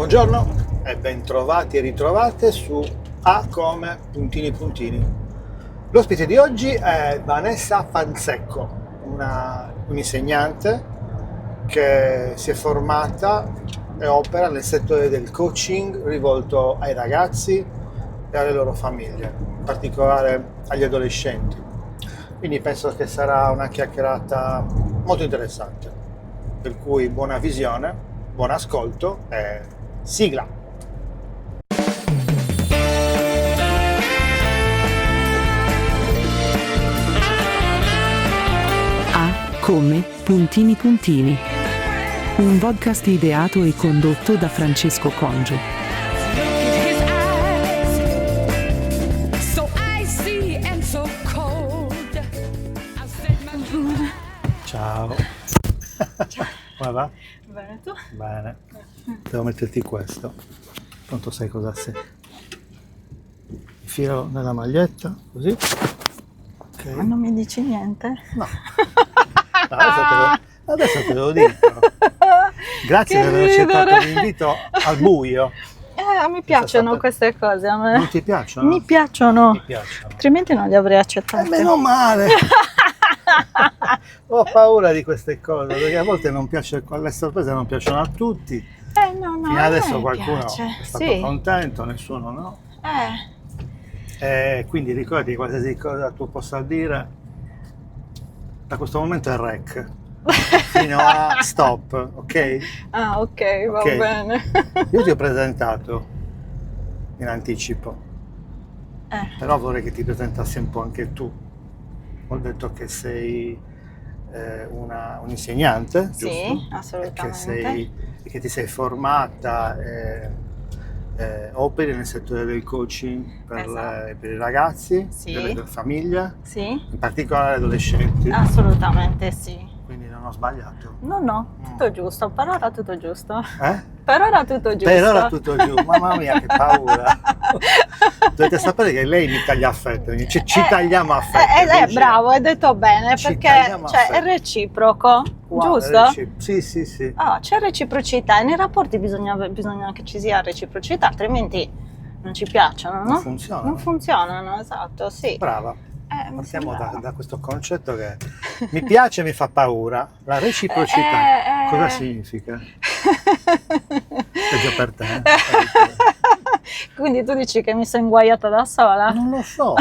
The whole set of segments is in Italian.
Buongiorno e bentrovati e ritrovate su A come puntini puntini. L'ospite di oggi è Vanessa Pansecco, un'insegnante che si è formata e opera nel settore del coaching rivolto ai ragazzi e alle loro famiglie, in particolare agli adolescenti. Quindi penso che sarà una chiacchierata molto interessante, per cui buona visione, buon ascolto e sigla! A come puntini puntini. Un podcast ideato e condotto da Francesco Congio. Ciao! Come va? Bene, tu? Bene. Devo metterti questo. Pronto, sai cosa sei? Infilo nella maglietta, così. Ok. Ma non mi dici niente? No. Adesso te lo dico. Grazie Che per aver accettato ridere. l'invito al buio. Mi piacciono queste cose a me. Non ti piacciono? Mi piacciono. Mi piacciono. Altrimenti non li avrei accettati. Meno male. Ho paura di queste cose, perché a volte non piace, le sorprese non piacciono a tutti. No, Fino a adesso me qualcuno piace. è stato Sì. contento, nessuno no. Eh, Quindi ricordati, qualsiasi cosa tu possa dire, da questo momento è rec, fino a stop, ok? ok, va Ok. bene. Io ti ho presentato in anticipo, però vorrei che ti presentassi un po' anche tu. Ho detto che sei un insegnante, Sì, giusto? assolutamente. E che ti sei formata operi nel settore del coaching per, Esatto. per i ragazzi, Sì. delle famiglie, Sì, in particolare adolescenti. assolutamente sì. Quindi non ho sbagliato. No, tutto giusto. Per ora tutto giusto. Per ora tutto giusto. Per ora tutto giù, mamma mia che paura. Dovete sapere che lei mi taglia affetto, ci tagliamo affetto. dice. Bravo, hai detto bene, Ci perché tagliamo cioè, è affetto. reciproco, Wow, giusto? Sì. C'è reciprocità e nei rapporti bisogna che ci sia reciprocità, altrimenti non ci piacciono, no? Non funziona. Non funzionano, esatto, sì. Brava. Mi Partiamo sembrava. da questo concetto che mi piace e mi fa paura. La reciprocità, cosa significa? Peggio per te. Quindi tu dici che mi sono inguaiata da sola? Non lo so,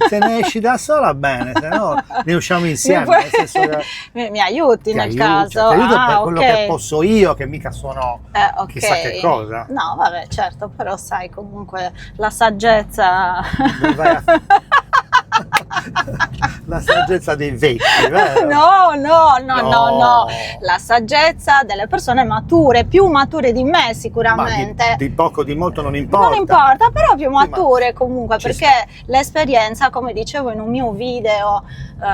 se ne esci da sola bene, se no ne usciamo insieme. puoi- Nel senso che mi aiuti ti nel aiuto, caso? ti aiuto per quello ok. che posso io, che mica sono Ok. chissà che cosa. No, vabbè, certo, però sai comunque la saggezza. Dove vai a- La saggezza dei vecchi, vero? No. La saggezza delle persone mature, più mature di me Ma sicuramente. di poco, di molto non importa. Non importa, però più Sì, ma mature comunque, ci perché l'esperienza, come dicevo in un mio video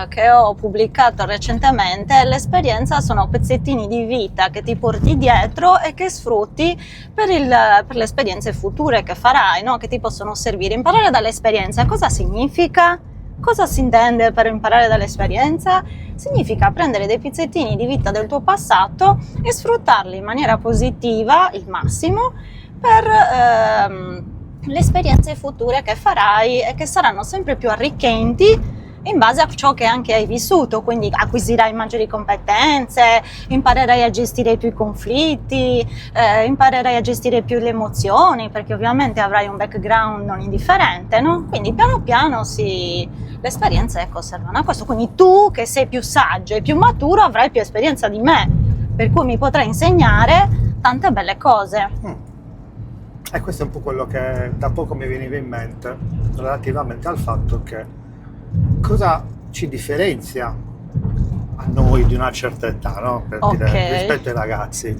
che ho pubblicato recentemente, l'esperienza sono pezzettini di vita che ti porti dietro e che sfrutti per le esperienze future che farai, no? Che ti possono servire. Imparare dall'esperienza cosa significa? Cosa si intende per imparare dall'esperienza? Significa prendere dei pezzettini di vita del tuo passato e sfruttarli in maniera positiva, il massimo, per le esperienze future che farai e che saranno sempre più arricchenti in base a ciò che anche hai vissuto, quindi acquisirai maggiori competenze, imparerai a gestire più i conflitti, imparerai a gestire più le emozioni, perché ovviamente avrai un background non indifferente, no? Quindi piano piano le esperienze servono a questo, quindi tu che sei più saggio e più maturo avrai più esperienza di me, per cui mi potrai insegnare tante belle cose. E questo è un po' quello che da poco mi veniva in mente relativamente al fatto che cosa ci differenzia a noi di una certa età, no? Per dire, rispetto ai ragazzi,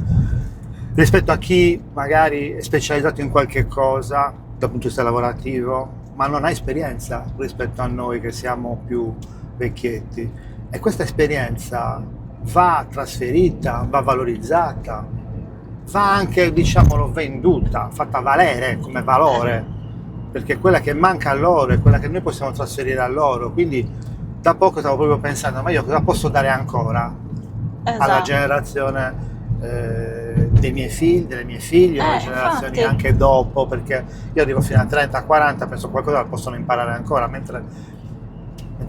rispetto a chi magari è specializzato in qualche cosa dal punto di vista lavorativo, ma non ha esperienza rispetto a noi che siamo più vecchietti. E questa esperienza va trasferita, va valorizzata, va anche, diciamolo, venduta, fatta valere come valore, perché è quella che manca a loro è quella che noi possiamo trasferire a loro. Quindi da poco stavo proprio pensando, ma io cosa posso dare ancora alla generazione dei miei figli, delle mie figlie, delle generazioni infatti. anche dopo, perché io arrivo fino a 30-40, penso qualcosa possono imparare ancora, mentre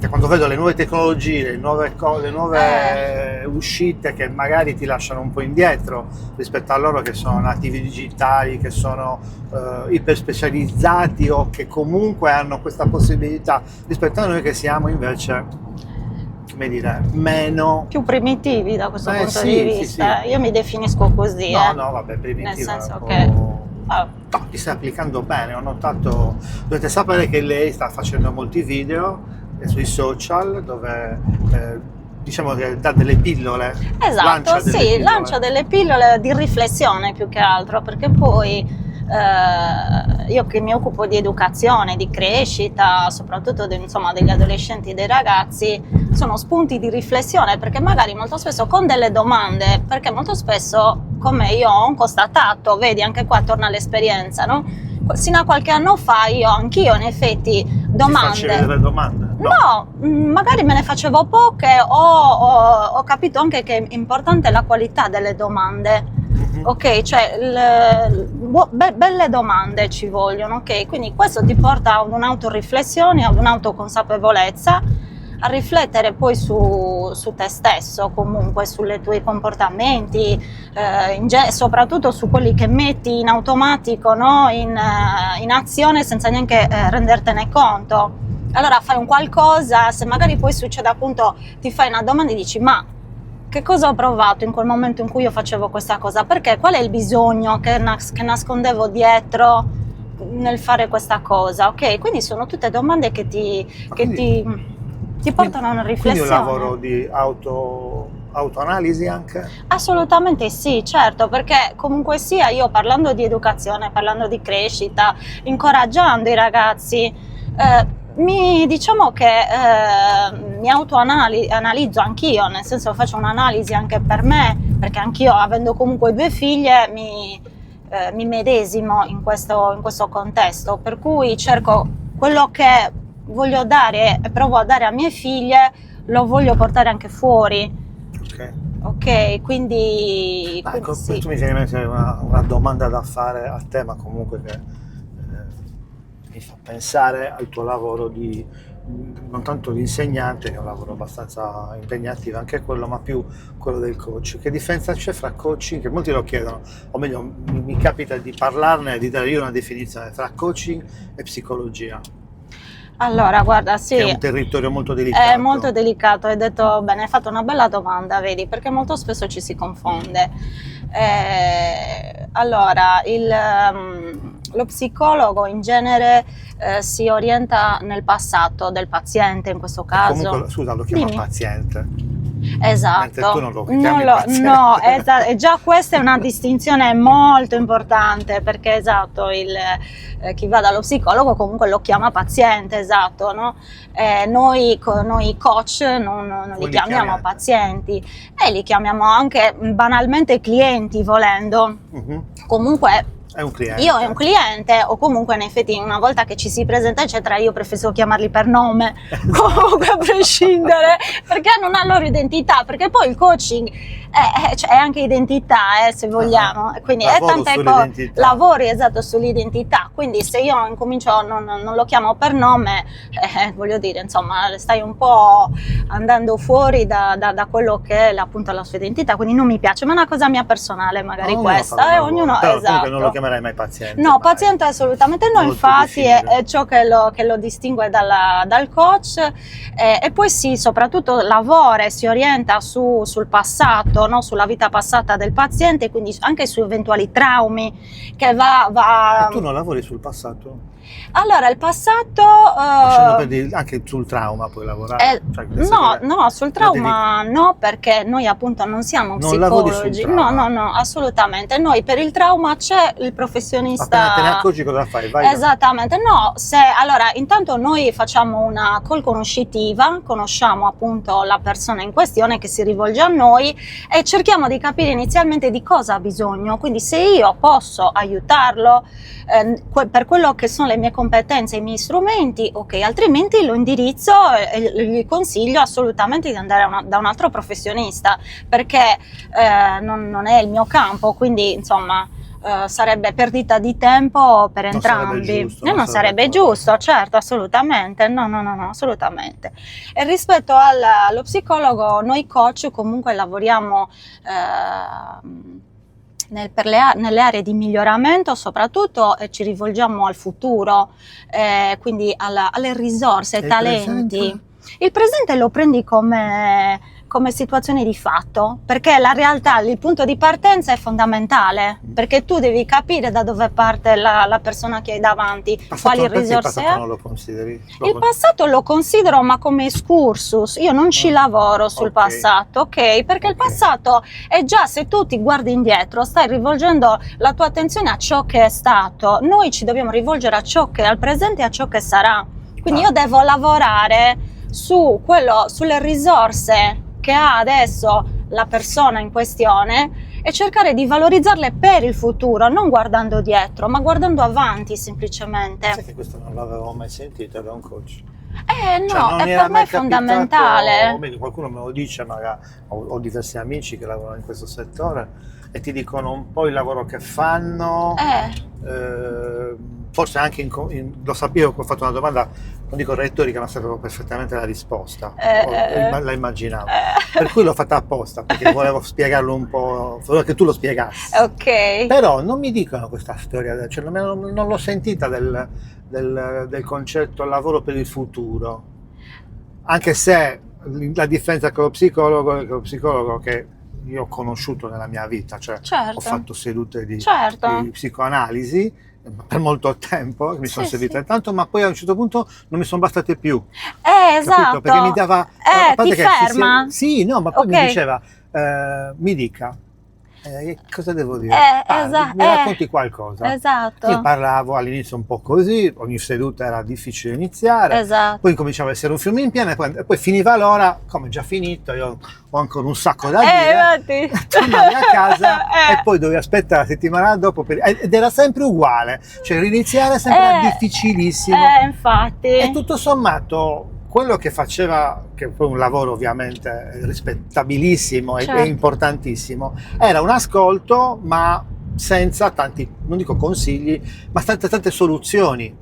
quando vedo le nuove tecnologie, le nuove uscite che magari ti lasciano un po' indietro rispetto a loro che sono nativi digitali, che sono iper specializzati o che comunque hanno questa possibilità rispetto a noi che siamo invece, come dire, meno... Più primitivi da questo punto sì, di sì, vista. sì. Io mi definisco così. No, vabbè, Nel primitiva. senso che... No, ti stai applicando bene, ho notato, dovete sapere che lei sta facendo molti video sui social dove diciamo che dà delle pillole. Esatto, lancia delle pillole di riflessione più che altro, perché poi io che mi occupo di educazione, di crescita, soprattutto insomma, degli adolescenti e dei ragazzi, sono spunti di riflessione, perché magari molto spesso con delle domande, perché molto spesso, come io ho constatato, vedi anche qua torna l'esperienza, no? Sino a qualche anno fa anch'io in effetti domande. Ti facevi delle domande? No, magari me ne facevo poche, ho capito anche che è importante la qualità delle domande, ok? Cioè belle domande ci vogliono, ok? Quindi questo ti porta ad un'autoriflessione, ad un'autoconsapevolezza, a riflettere poi su te stesso, comunque sui tuoi comportamenti, soprattutto su quelli che metti in automatico, no? in azione senza neanche rendertene conto. Allora fai un qualcosa, se magari poi succede appunto, ti fai una domanda e dici ma che cosa ho provato in quel momento in cui io facevo questa cosa? Perché? Qual è il bisogno che nascondevo dietro nel fare questa cosa? Ok, quindi sono tutte domande che ti portano a una riflessione. Quindi un lavoro di autoanalisi anche? Assolutamente sì, certo, perché comunque sia io parlando di educazione, parlando di crescita, incoraggiando i ragazzi, diciamo che mi autoanalizzo anch'io, nel senso faccio un'analisi anche per me, perché anch'io avendo comunque 2 figlie mi medesimo in questo contesto, per cui cerco quello che voglio dare e provo a dare a mie figlie, lo voglio portare anche fuori. Ok, quindi ecco, sì. Tu mi viene in mente una domanda da fare a te, ma comunque che mi fa pensare al tuo lavoro non tanto di insegnante, che è un lavoro abbastanza impegnativo anche quello, ma più quello del coach. Che differenza c'è fra coaching, che molti lo chiedono, o meglio mi capita di parlarne e di dare io una definizione tra coaching e psicologia? Allora, guarda, sì, che è un territorio molto delicato. È molto delicato, hai detto bene, hai fatto una bella domanda, vedi, perché molto spesso ci si confonde. Allora, lo psicologo in genere si orienta nel passato del paziente, in questo caso. Comunque, scusa, lo chiama paziente. Esatto. Mentre tu non lo chiami paziente. No, e già questa è una distinzione molto importante, perché esatto, chi va dallo psicologo comunque lo chiama paziente, esatto, no? Noi coach non li chiamiamo pazienti, e li chiamiamo anche banalmente clienti, volendo. Comunque è un cliente. Io è un cliente, o comunque in effetti una volta che ci si presenta eccetera, io preferisco chiamarli per nome comunque a prescindere, perché hanno una loro identità, perché poi il coaching è anche identità, se vogliamo, quindi lavori esatto sull'identità, quindi se io incomincio non lo chiamo per nome, voglio dire, insomma, stai un po' andando fuori da quello che è appunto la sua identità, quindi non mi piace, ma è una cosa mia personale magari questa, ognuno però esatto. Non lo chiamerai mai paziente? No, paziente assolutamente no, infatti è ciò che lo distingue dal coach, e poi sì, soprattutto lavora e si orienta sul passato, no? Sulla vita passata del paziente, quindi anche su eventuali traumi che va... E tu non lavori sul passato? Allora, il passato... anche sul trauma puoi lavorare? No, sul trauma no, perché noi appunto non siamo psicologi. No, assolutamente. Noi per il trauma c'è il professionista... Appena te ne accorgi cosa fai? Vai. Esattamente, no. Allora, intanto noi facciamo una call conoscitiva, conosciamo appunto la persona in questione che si rivolge a noi e cerchiamo di capire inizialmente di cosa ha bisogno, quindi se io posso aiutarlo per quello che sono le mie competenze, i miei strumenti, ok, altrimenti lo indirizzo e gli consiglio assolutamente di andare da un altro professionista, perché non è il mio campo, quindi insomma sarebbe perdita di tempo per entrambi. Non sarebbe giusto, certo, assolutamente, no, assolutamente. E rispetto allo psicologo, noi coach comunque lavoriamo nelle aree di miglioramento, soprattutto ci rivolgiamo al futuro, quindi alle risorse, ai talenti. Il presente lo prendi come situazione di fatto, perché la realtà, il punto di partenza è fondamentale, perché tu devi capire da dove parte la persona che hai davanti, quali risorse ha. Non lo consideri? Il passato lo considero, ma come excursus, io non ci lavoro sul passato, ok? Perché il passato è già, se tu ti guardi indietro, stai rivolgendo la tua attenzione a ciò che è stato. Noi ci dobbiamo rivolgere a ciò che è al presente e a ciò che sarà. Quindi io devo lavorare sulle risorse che ha adesso la persona in questione e cercare di valorizzarle per il futuro, non guardando dietro, ma guardando avanti semplicemente. Sai che questo non l'avevo mai sentito da un coach? No, è per me fondamentale. Qualcuno me lo dice, magari ho diversi amici che lavorano in questo settore e ti dicono un po' il lavoro che fanno, forse anche lo sapevo, ho fatto una domanda, non dico retorica, ma sapevo perfettamente la risposta, la immaginavo, per cui l'ho fatta apposta, perché volevo spiegarlo un po', volevo che tu lo spiegassi. Ok. Però non mi dicono questa storia, cioè non l'ho sentita del concetto lavoro per il futuro, anche se la differenza con lo psicologo che io ho conosciuto nella mia vita, cioè ho fatto sedute di psicoanalisi per molto tempo, mi sono servite tanto, ma poi a un certo punto non mi sono bastate più. Esatto. Perché mi dava... ti ferma? Ma poi mi diceva, mi dica, cosa devo dire? Mi racconti qualcosa. Esatto. Io parlavo all'inizio un po' così, ogni seduta era difficile iniziare, poi cominciava a essere un fiume in piena, e poi finiva l'ora, come è già finito, io ho ancora un sacco da dire, tornavi a casa e poi dovevi aspettare la settimana dopo, ed era sempre uguale, cioè riniziare sempre era difficilissimo. Infatti. E tutto sommato quello che faceva, che poi un lavoro ovviamente rispettabilissimo e importantissimo, era un ascolto, ma senza tanti, non dico consigli, ma tante soluzioni.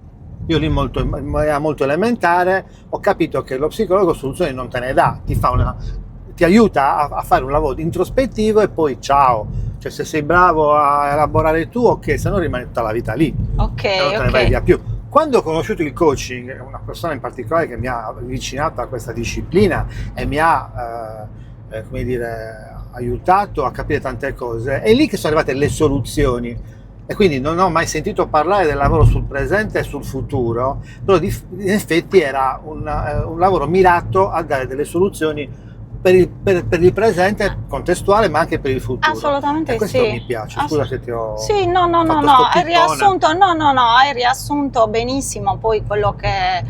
Io lì in maniera molto elementare ho capito che lo psicologo soluzioni non te ne dà, ti aiuta a fare un lavoro introspettivo e poi ciao. Cioè se sei bravo a elaborare tu, ok, se no rimani tutta la vita lì, non te ne vai via più. Quando ho conosciuto il coaching, una persona in particolare che mi ha avvicinato a questa disciplina e mi ha aiutato a capire tante cose, è lì che sono arrivate le soluzioni. E quindi non ho mai sentito parlare del lavoro sul presente e sul futuro, però in effetti era un lavoro mirato a dare delle soluzioni per il presente contestuale, ma anche per il futuro. Assolutamente e questo mi piace. Scusa se ti ho hai riassunto benissimo poi quello che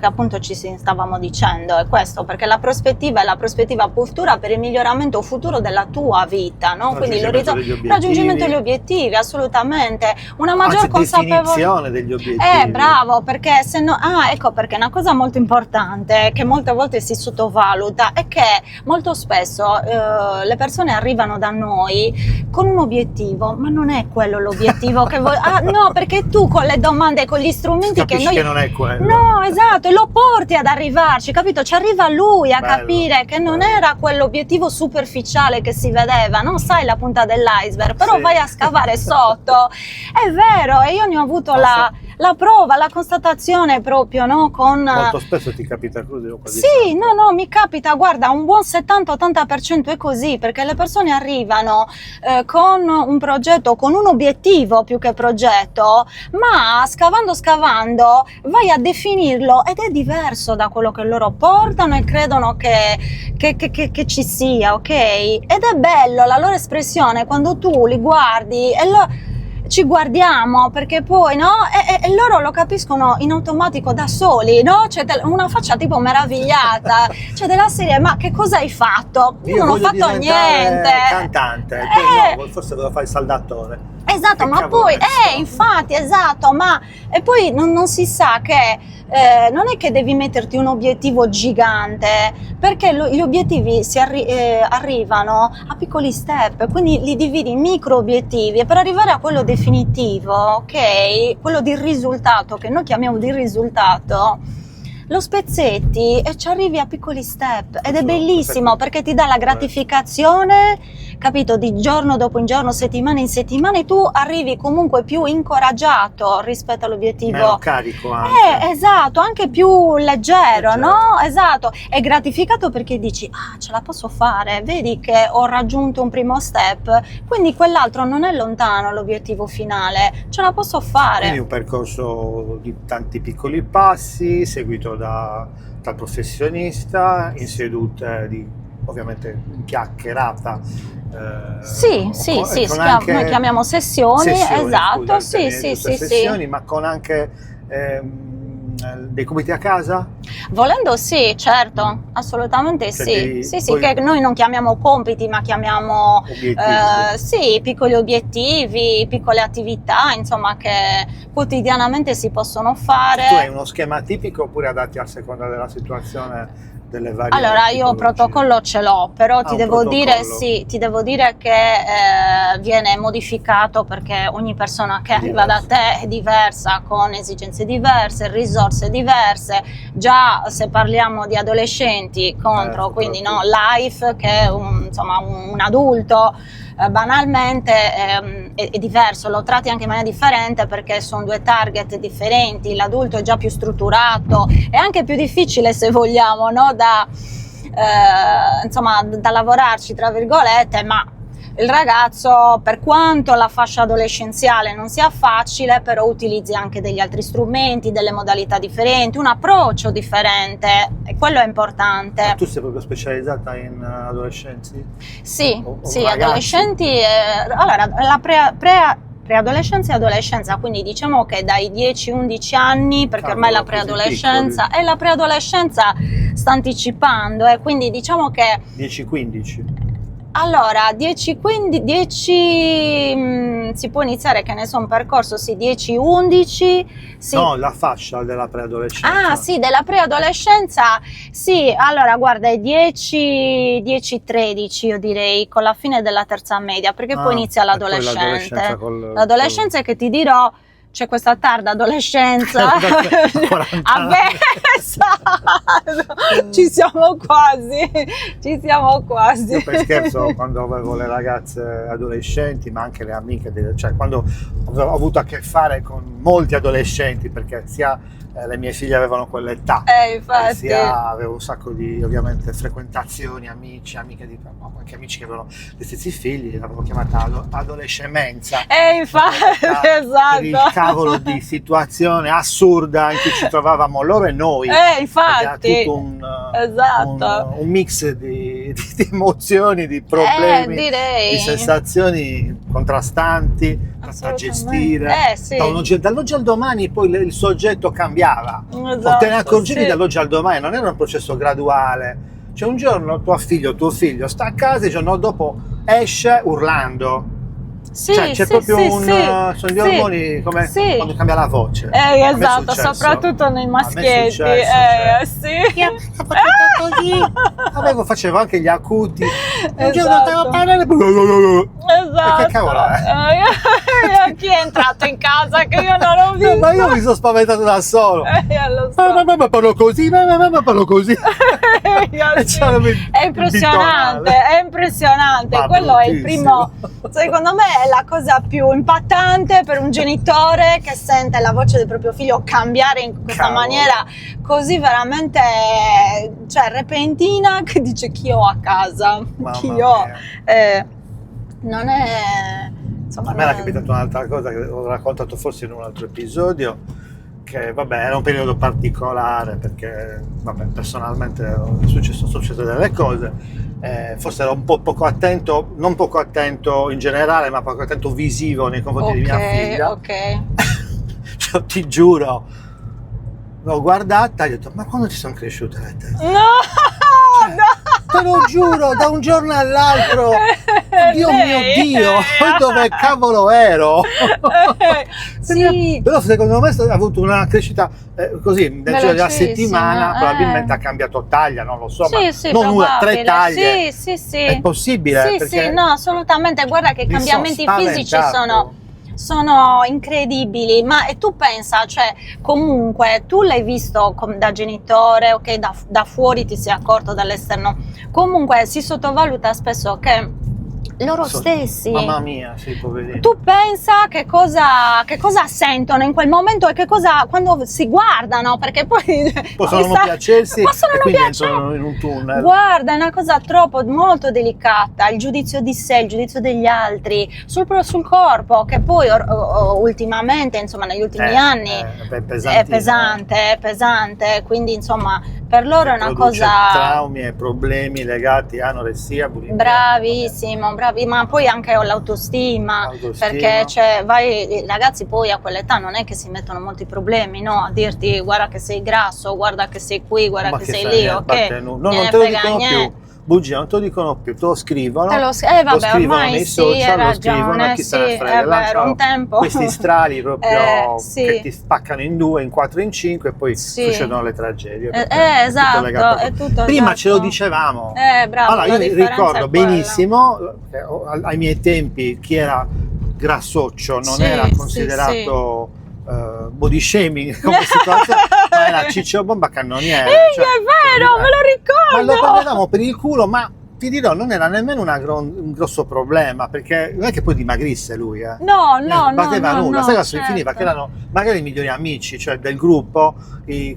appunto ci stavamo dicendo è questo, perché la prospettiva è la prospettiva futura per il miglioramento futuro della tua vita, no? Quindi il raggiungimento degli obiettivi, assolutamente, una maggior definizione degli obiettivi. Bravo, perché se no, ecco perché una cosa molto importante che molte volte si sottovaluta è che molto spesso le persone arrivano da noi con un obiettivo, ma non è quello l'obiettivo che vuoi. No, perché tu con le domande, con gli strumenti capisci che non è quello. No, esatto, e lo porti ad arrivarci, capito? Ci arriva lui a capire che non era quell'obiettivo superficiale che si vedeva, non sai la punta dell'iceberg, però vai a scavare sotto. È vero, e io ne ho avuto la prova, la constatazione proprio, no? Molto spesso ti capita così o quasi sì, no, mi capita, guarda, un buon 70-80% è così, perché le persone arrivano con un progetto, con un obiettivo più che progetto, ma scavando vai a definirlo ed è diverso da quello che loro portano e credono che ci sia, ok? Ed è bello la loro espressione quando tu li guardi e ci guardiamo, perché poi no e loro lo capiscono in automatico da soli, no? C'è una faccia tipo meravigliata, cioè della serie, ma che cosa hai fatto? Io non ho fatto niente. Cantante, no, forse devo fare il saldatore. Esatto, Che ma cavolo poi, ne so. infatti, esatto, ma e poi non si sa che non è che devi metterti un obiettivo gigante, perché gli obiettivi arrivano a piccoli step, quindi li dividi in micro obiettivi e per arrivare a quello definitivo, ok, quello di risultato, che noi chiamiamo di risultato, lo spezzetti e ci arrivi a piccoli step ed è bellissimo perché ti dà la gratificazione, capito, di giorno dopo giorno, settimana in settimana, e tu arrivi comunque più incoraggiato rispetto all'obiettivo. Meno carico anche. Esatto, anche più leggero, Leggero. no? Esatto, è gratificato perché dici, ce la posso fare, vedi che ho raggiunto un primo step, quindi quell'altro non è lontano l'obiettivo finale, ce la posso fare. Quindi un percorso di tanti piccoli passi, seguito dal professionista, in sedute ovviamente in chiacchierata. Sì, con anche noi chiamiamo sessioni, esatto, scusa, sì, sessioni, ma con anche dei compiti a casa? Volendo sì, certo, assolutamente Cioè sì, poi- che noi non chiamiamo compiti, ma chiamiamo Obiettivi. sì, piccoli obiettivi, piccole attività, insomma, che quotidianamente si possono fare. Tu hai uno schema tipico oppure adatti a seconda della situazione delle varie Allora, io tipologie? protocollo ce l'ho, però ti un devo dire, protocollo. sì, ti devo dire che viene modificato perché ogni persona che È arriva da te è diversa, con esigenze diverse, risorse diverse. Già se parliamo di adolescenti contro, quindi no, life, che è insomma un adulto, banalmente è diverso, lo tratti anche in maniera differente perché sono due target differenti, l'adulto è già più strutturato, è anche più difficile se vogliamo, no? Insomma, da lavorarci tra virgolette, ma il ragazzo, per quanto la fascia adolescenziale non sia facile, però utilizzi anche degli altri strumenti, delle modalità differenti, un approccio differente, e quello è importante. Ma tu sei proprio specializzata in adolescenti? Sì, o sì, ragazzi? adolescenti, allora la preadolescenza e adolescenza, quindi diciamo che dai 10-11 anni, perché ormai la Cavolo, così preadolescenza e la preadolescenza sta anticipando, quindi diciamo che 10-15? allora 10 si può iniziare, che ne so, un percorso, sì, 10-11, sì. No, la fascia della preadolescenza. Ah sì, della preadolescenza, sì, allora guarda, è 10-13 io direi, con la fine della terza media, perché poi inizia e poi l'adolescente. col- L'adolescenza è che ti dirò, c'è questa tarda adolescenza. A 40 anni. Esatto, ci siamo quasi. Io per scherzo, quando avevo le ragazze adolescenti, ma anche le amiche, cioè quando ho avuto a che fare con molti adolescenti, perché sia le mie figlie avevano quell'età, Infatti. sia avevo un sacco di ovviamente frequentazioni, amici, amiche anche amici che avevano gli stessi figli, l'avevo chiamata adolescemenza. Infatti, Per il esatto. cavolo di situazione assurda in cui ci trovavamo loro e noi. Infatti. Era tutto Esatto. un mix di emozioni, di problemi, direi. di sensazioni contrastanti da Assolutamente. gestire. Sì. Dall'oggi al domani poi il soggetto cambiava. Esatto, Te ne accorgevi sì. dall'oggi al domani, non era un processo graduale. Cioè un giorno tuo figlio sta a casa e il giorno dopo esce urlando. Sì, Cioè, c'è sì, proprio sì, sono gli ormoni come sì. quando cambia la voce. A me è Esatto, successo. soprattutto nei A me è maschietti. successo, Sì. Facevo anche gli acuti. Un giorno Esatto. stavo a parlare. Esatto. Che cavolo è? Chi è entrato in casa che io non ho visto? Ma io mi sono spaventato da solo. Lo so. Ma parlo così, ma parlo così. Sì. C'avevo il È impressionante, bitonale. è impressionante. Ma Quello è il bruttissimo. primo, secondo me è la cosa più impattante per un genitore che sente la voce del proprio figlio cambiare in questa Cavolo. maniera così veramente, cioè, repentina, che dice chi ho a casa, Mamma chi ho. mia. Non è, insomma, A me era non- capitato un'altra cosa che ho raccontato forse in un altro episodio, che vabbè era un periodo particolare perché vabbè, personalmente sono successe delle cose, forse ero un po' poco attento, non poco attento in generale, ma poco attento visivo nei confronti di mia figlia. ok. Cioè, ti giuro, l'ho guardata e ho detto ma quando ti sono cresciute le tette? No, no. te lo giuro, da un giorno all'altro, Dio mio Dio, dove cavolo ero? Sì. Però secondo me ha avuto una crescita così, nel giro della Velocissima, settimana, probabilmente ha cambiato taglia, non lo so, ma Sì, non una, 3 probabile. taglie. Sì. È possibile? Sì, perché sì, no, assolutamente. Guarda che i mi cambiamenti sono fisici spaventato. sono incredibili, ma e tu pensa, cioè comunque tu l'hai visto da genitore, ok, da fuori ti sei accorto, dall'esterno, comunque si sottovaluta spesso che loro stessi, Mamma mia, sì, poverino. tu pensa che cosa sentono in quel momento e che cosa quando si guardano, perché poi Possono non piacersi possono e non quindi piacere. entrano in un tunnel. Guarda, è una cosa molto delicata, il giudizio di sé, il giudizio degli altri, sul corpo, che poi ultimamente, insomma, negli ultimi anni è pesante, quindi insomma, per loro è una Produce cosa... traumi e problemi legati a anoressia, bulimia. Bravissimo, ma poi anche l'autostima, perché i ragazzi poi a quell'età non è che si mettono molti problemi, no? A dirti guarda che sei grasso, guarda che sei qui, guarda che sei lì, ok? No, non te lo dicono più, bugia, non te lo dicono più, te lo scrivono, Vabbè, lo scrivono ormai nei sì, social, hai lo scrivono, ragione, chi se ne sì, frega, è vero, lanciano un tempo. questi strali proprio sì. che ti spaccano in 2, in 4, in 5 e poi Sì. succedono le tragedie. È Esatto, tutto legato a è tutto prima esatto. ce lo dicevamo. Bravo, Allora, la io differenza ricordo è quella. benissimo che ai miei tempi chi era grassoccio non era considerato body shaming come situazione, ma era ciccio bomba cannoniere. È vero, me lo ricordo. Ma lo prendevamo per il culo, ma ti dirò, non era nemmeno un grosso problema, perché non è che poi dimagrisse lui, No, non batteva nulla, sai cosa certo. finiva? Che erano magari i migliori amici, cioè del gruppo,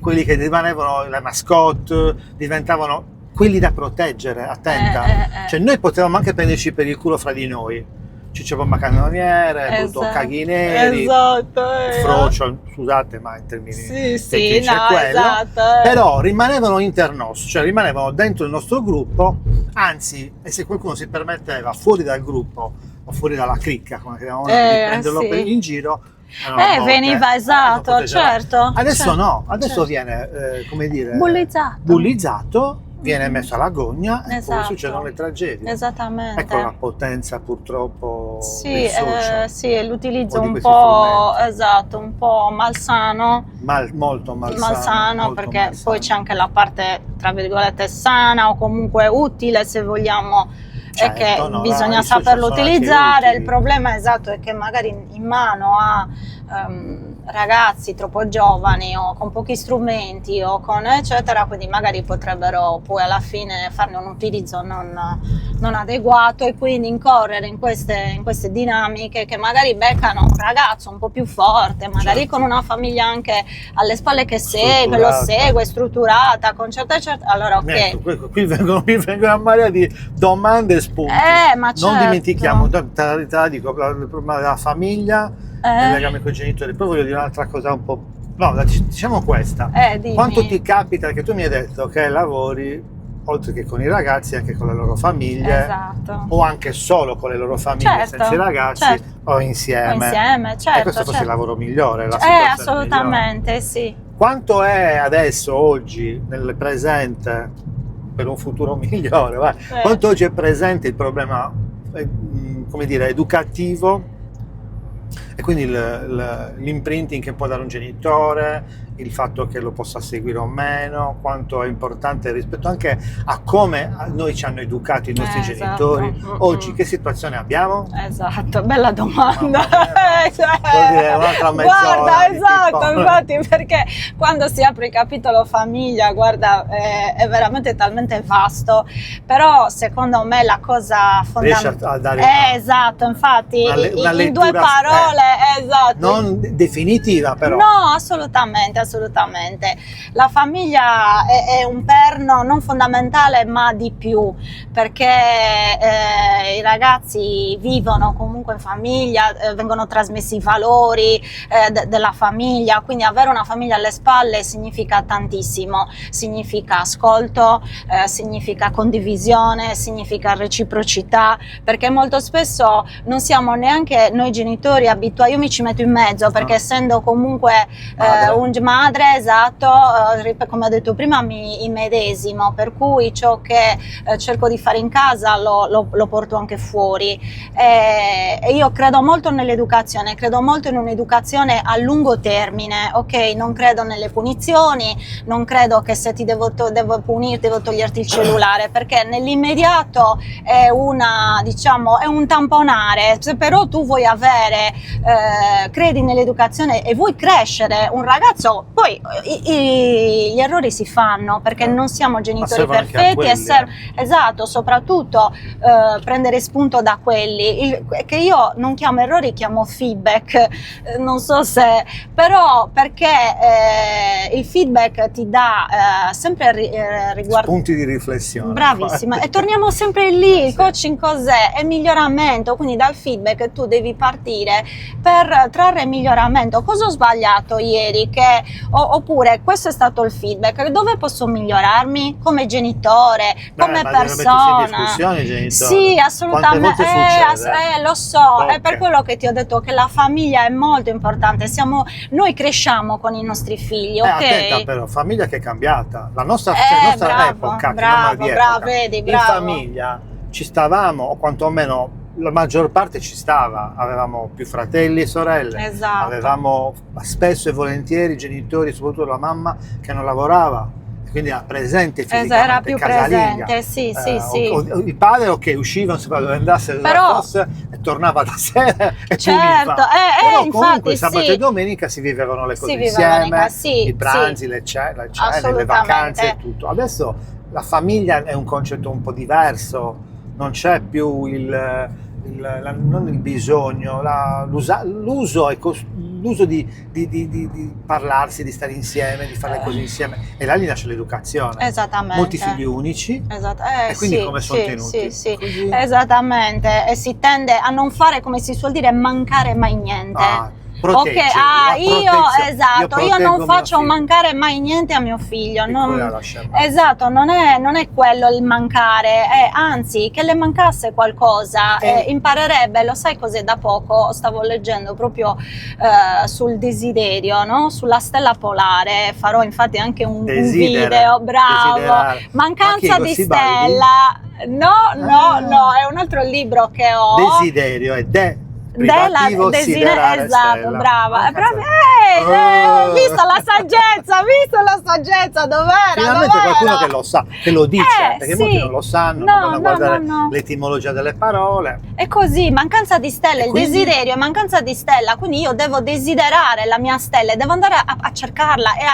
quelli che rimanevano le mascotte, diventavano quelli da proteggere, attenta. Cioè noi potevamo anche prenderci per il culo fra di noi. Ciccio bomba cannoniere, brutto caghi neri, frocio, scusate, ma in termini tecnici è quello. Però rimanevano internos, cioè rimanevano dentro il nostro gruppo, anzi, e se qualcuno si permetteva fuori dal gruppo o fuori dalla cricca, come chiamiamo noi, di prenderlo in giro, veniva certo. Adesso certo, no, adesso certo. viene, come dire, bullizzato. viene messo alla gogna e poi Esatto. succedono le tragedie. Esattamente. Ecco la potenza purtroppo dei Sì, social. sì, l'utilizzo o di un questi po', strumenti. esatto, un po' malsano. Molto malsano, molto perché malsano. poi c'è anche la parte, tra virgolette, sana o comunque utile, se vogliamo, Certo, che no, bisogna i social saperlo sono anche utilizzare. utili. Il problema esatto è che magari in mano a ragazzi troppo giovani o con pochi strumenti o con eccetera, quindi magari potrebbero poi alla fine farne un utilizzo non adeguato e quindi incorrere in queste dinamiche che magari beccano un ragazzo un po' più forte, magari Certo. con una famiglia anche alle spalle che lo segue, strutturata, con certe allora ok. Ecco, qui vengono a marea di domande e spunti. Ma certo. Non dimentichiamo, te la dico, il problema della famiglia, il legame con i genitori. Poi voglio dire un'altra cosa un po'... No, diciamo questa. Dimmi. Quanto ti capita, che tu mi hai detto che lavori, oltre che con i ragazzi, anche con le loro famiglie, Esatto. o anche solo con le loro famiglie, Certo, senza i ragazzi, certo. o insieme. Certo. E questo forse è il lavoro migliore, la Assolutamente, migliore. sì. Quanto è adesso, oggi, nel presente, per un futuro migliore, quanto oggi è presente il problema, come dire, educativo, e quindi l'imprinting che può dare un genitore, il fatto che lo possa seguire o meno, quanto è importante rispetto anche a come noi ci hanno educato i nostri genitori. Esatto. Oggi che situazione abbiamo? Esatto, bella domanda. Vuol dire un'altra mezz'ora. Guarda, esatto, infatti, perché quando si apre il capitolo famiglia, guarda, è veramente talmente vasto, però secondo me la cosa fondamentale... Riesce a dare esatto, infatti, una in due lettura, parole, esatto. Non definitiva però. No, assolutamente. La famiglia è un perno non fondamentale ma di più, perché i ragazzi vivono comunque in famiglia, vengono trasmessi i valori della famiglia, quindi avere una famiglia alle spalle significa tantissimo, significa ascolto, significa condivisione, significa reciprocità, perché molto spesso non siamo neanche noi genitori abituati soprattutto io mi ci metto in mezzo, perché essendo comunque madre, esatto, come ho detto prima, mi immedesimo, per cui ciò che cerco di fare in casa lo porto anche fuori, e io credo molto nell'educazione, credo molto in un'educazione a lungo termine, ok? Non credo nelle punizioni, non credo che se ti devo punire devo toglierti il cellulare, perché nell'immediato è diciamo, è un tamponare. Se però tu vuoi credi nell'educazione e vuoi crescere un ragazzo, poi gli errori si fanno, perché non siamo genitori perfetti, esatto, soprattutto prendere spunto da quelli, che io non chiamo errori, chiamo feedback, non so se, però perché il feedback ti dà sempre riguardo punti di riflessione. Bravissima, e torniamo sempre lì, il coaching cos'è? È miglioramento, quindi dal feedback tu devi partire per trarre miglioramento. Cosa ho sbagliato ieri? Oppure questo è stato il feedback, dove posso migliorarmi come genitore, come persona? In discussione, genitore. Sì, assolutamente, lo so, Okay. è per quello che ti ho detto che la famiglia è molto importante, noi cresciamo con i nostri figli, ok? Attenta però, famiglia che è cambiata, la nostra bravo, epoca, vedi, in bravo. famiglia ci stavamo, o quantomeno la maggior parte ci stava, avevamo più fratelli e sorelle, Esatto. avevamo spesso e volentieri genitori, soprattutto la mamma, che non lavorava, quindi era presente fisicamente, era più casalinga. presente, sì. O il padre, ok, usciva, non sapeva dove andasse, Però, fosse, e tornava da sera e certo, puliva. Però infatti, comunque sabato sì. e domenica si vivevano le cose vivevano insieme, sì, i pranzi, sì. le cene, le Assolutamente. vacanze e tutto. Adesso la famiglia è un concetto un po' diverso, non c'è più non il bisogno, l'uso di parlarsi, di stare insieme, di fare le cose insieme, e là lì nasce l'educazione. Esattamente. Molti figli unici, e quindi come sono tenuti? Sì. Così. Esattamente, e si tende a non fare, come si suol dire, mancare mai niente. Protegge, io non faccio mancare mai niente a mio figlio, esatto, non è quello il mancare, anzi, che le mancasse qualcosa, imparerebbe. Lo sai cos'è? Da poco stavo leggendo proprio sul desiderio, no? Sulla stella polare, farò infatti anche un video, bravo, mancanza di stella, no, è un altro libro che ho. Desiderio è siderare esatto, stella. brava, visto la saggezza, dov'era? Finalmente qualcuno che lo sa, che lo dice, perché molti non lo sanno, non vanno a guardare l'etimologia delle parole. È così, mancanza di stella, il quindi, desiderio è mancanza di stella, quindi io devo desiderare la mia stella, devo andare a cercarla e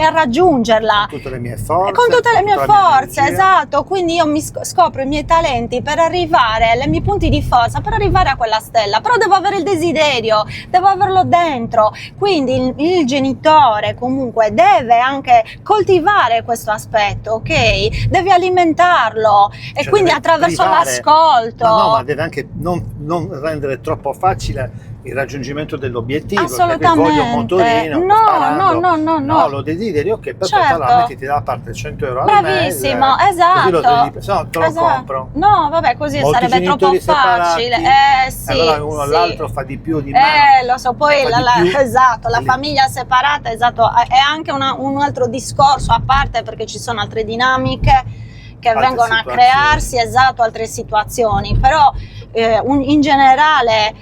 a raggiungerla. Con tutte le mie forze. Con tutte le mie forze, esatto, quindi io mi scopro i miei talenti per arrivare, ai miei punti di forza, per arrivare a quella stella, però devo avere il desiderio, devo averlo dentro, quindi il genitore comunque deve anche coltivare questo aspetto, ok? Deve alimentarlo, e quindi attraverso l'ascolto. No, ma deve anche non rendere troppo facile il raggiungimento dell'obiettivo. Assolutamente. Voglio un motorino, no, lo desiderio, che per certo. la metti da parte 100 euro al bravissimo, mese, esatto, così te lo compro. No, vabbè, così molti sarebbe troppo facile, sì, allora uno all'altro fa di più, di meno, lo so, poi la famiglia separata, esatto, è anche un altro discorso a parte, perché ci sono altre dinamiche che vengono a crearsi, esatto, altre situazioni, però in generale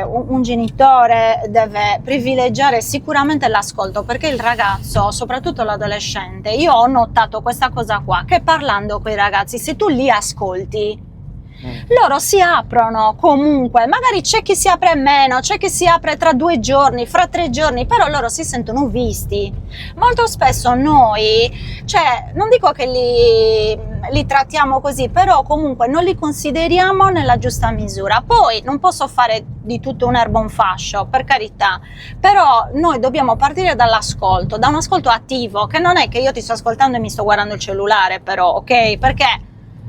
un genitore deve privilegiare sicuramente l'ascolto, perché il ragazzo, soprattutto l'adolescente, io ho notato questa cosa qua, che parlando con i ragazzi, se tu li ascolti, loro si aprono comunque, magari c'è chi si apre meno, c'è chi si apre tra 2 giorni, fra 3 giorni, però loro si sentono visti. Molto spesso noi, non dico che li trattiamo così, però comunque non li consideriamo nella giusta misura. Poi non posso fare di tutto un'erba un fascio, per carità, però noi dobbiamo partire dall'ascolto, da un ascolto attivo, che non è che io ti sto ascoltando e mi sto guardando il cellulare, però, ok? Perché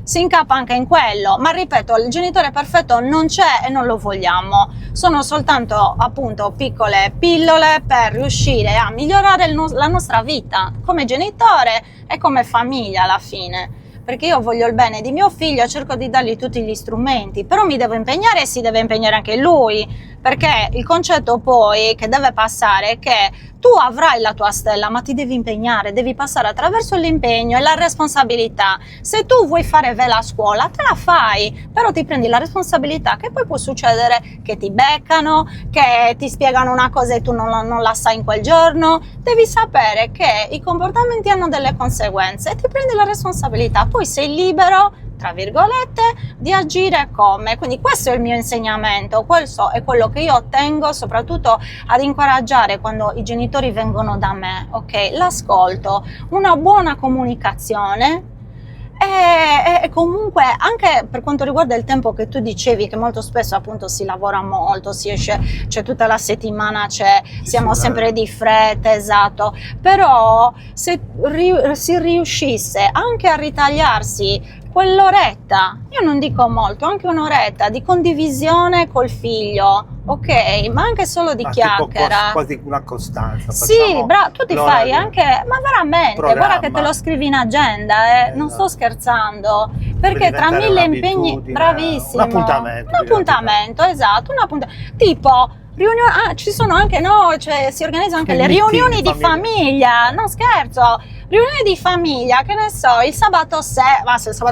si incappa anche in quello, ma ripeto, il genitore perfetto non c'è e non lo vogliamo, sono soltanto appunto piccole pillole per riuscire a migliorare la nostra vita come genitore e come famiglia alla fine, perché io voglio il bene di mio figlio, cerco di dargli tutti gli strumenti, però mi devo impegnare e si deve impegnare anche lui, perché il concetto poi che deve passare è che tu avrai la tua stella, ma ti devi impegnare, devi passare attraverso l'impegno e la responsabilità. Se tu vuoi fare vela a scuola, te la fai, però ti prendi la responsabilità, che poi può succedere che ti beccano, che ti spiegano una cosa e tu non la sai in quel giorno. Devi sapere che i comportamenti hanno delle conseguenze e ti prendi la responsabilità, poi sei libero, tra virgolette, di agire come. Quindi questo è il mio insegnamento, questo è quello che io tengo soprattutto ad incoraggiare quando i genitori vengono da me, ok? L'ascolto, una buona comunicazione e comunque anche per quanto riguarda il tempo che tu dicevi, che molto spesso appunto si lavora molto, si esce, c'è tutta la settimana, siamo sempre di fretta, esatto, però se si riuscisse anche a ritagliarsi quell'oretta, io non dico molto, anche un'oretta di condivisione col figlio, ok? Ma anche solo di chiacchiera. Quasi una costanza. Sì, tu ti fai anche, ma veramente, guarda che te lo scrivi in agenda, non sto scherzando, perché tra mille impegni, bravissimo, un appuntamento, esatto, tipo ci sono anche, si organizzano anche le riunioni di famiglia, non scherzo, riunioni di famiglia, che ne so, il sabato sera,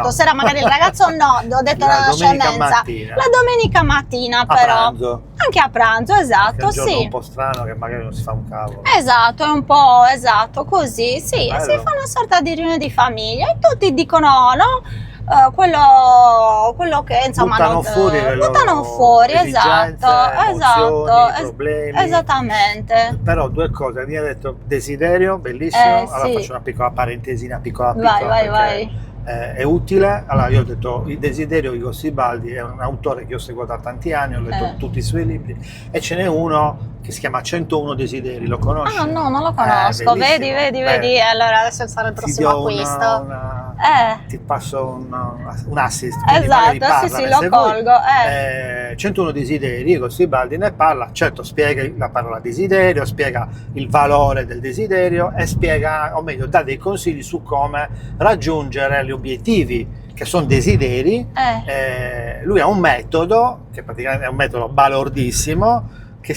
sera magari il ragazzo no, ho detto la scemenza, la domenica mattina però, anche a pranzo, esatto, è un giorno un po' strano che magari non si fa un cavolo. Esatto, è un po', esatto, così, sì, si fa una sorta di riunione di famiglia e tutti dicono, no? Quello che insomma buttano fuori, esatto, problemi. Esattamente. Però due cose, mi ha detto desiderio, bellissimo, allora sì. faccio una piccola parentesina, piccola Vai. È utile. Allora io ho detto il desiderio di Gosibaldi è un autore che io seguo da tanti anni, ho letto tutti i suoi libri e ce n'è uno che si chiama 101 desideri, lo conosci? Ah no, non lo conosco, vedi, allora adesso sarà il prossimo acquisto. Ti passo un assist, esatto, sì, lo colgo. 101 desideri, Gosibaldi ne parla, certo spiega la parola desiderio, spiega il valore del desiderio e spiega, o meglio, dà dei consigli su come raggiungere gli obiettivi che sono desideri. Lui ha un metodo, che praticamente è un metodo balordissimo, che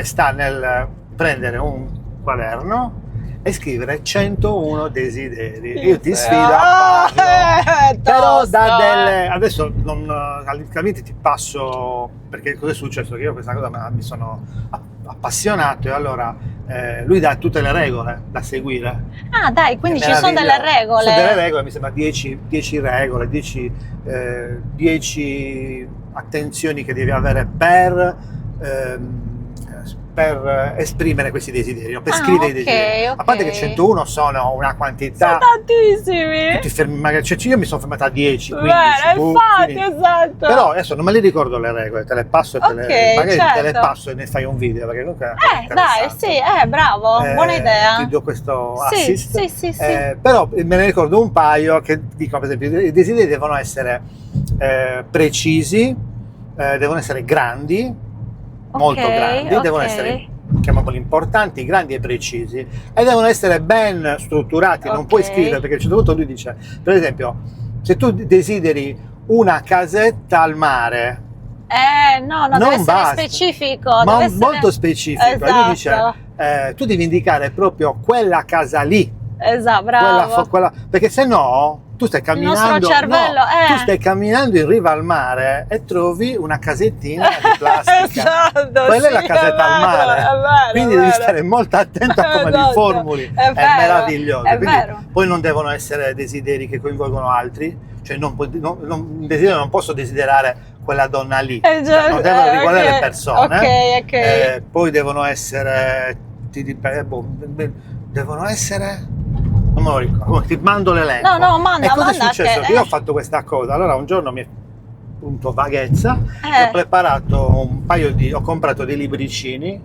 sta nel prendere un quaderno e scrivere 101 desideri. Io ti sfido a farlo. Però adesso altrimenti ti passo, perché cosa è successo? Che io questa cosa mi sono appassionato e allora lui dà tutte le regole da seguire. Ah dai, quindi ci sono delle regole. Sono delle regole, mi sembra 10 regole, 10 attenzioni che devi avere per esprimere questi desideri, per scrivere i desideri. A parte che 101 sono una quantità. Sono tantissimi. Tu ti fermi, magari, io mi sono fermato a 10, 15. Infatti, esatto. Però adesso non me le ricordo le regole, te le passo e magari te le passo e ne fai un video, perché comunque dai, sì, bravo, buona idea. Ti do questo assist. Sì. Però me ne ricordo un paio che dicono, per esempio, i desideri devono essere precisi, devono essere grandi, molto grandi, devono essere, chiamiamoli, importanti, grandi e precisi, e devono essere ben strutturati. Non puoi scrivere, perché a un certo punto lui dice, per esempio, se tu desideri una casetta al mare, no, deve essere specifico, ma molto specifico. Esatto. E lui dice, tu devi indicare proprio quella casa lì, esatto, bravo, perché se no tu stai camminando, tu stai camminando in riva al mare e trovi una casettina di plastica. Quella è la casetta al mare, quindi devi stare molto attento a come li formuli. È meraviglioso. Poi non devono essere desideri che coinvolgono altri, cioè un desiderio non posso desiderare quella donna lì, non devono riguardare le persone. Poi devono essere, devono essere, non me lo ricordo, ti mando l'elenco. No, manda, e cosa è manda, successo? Che io ho fatto questa cosa, allora un giorno mi è appunto vaghezza, ho preparato ho comprato dei libricini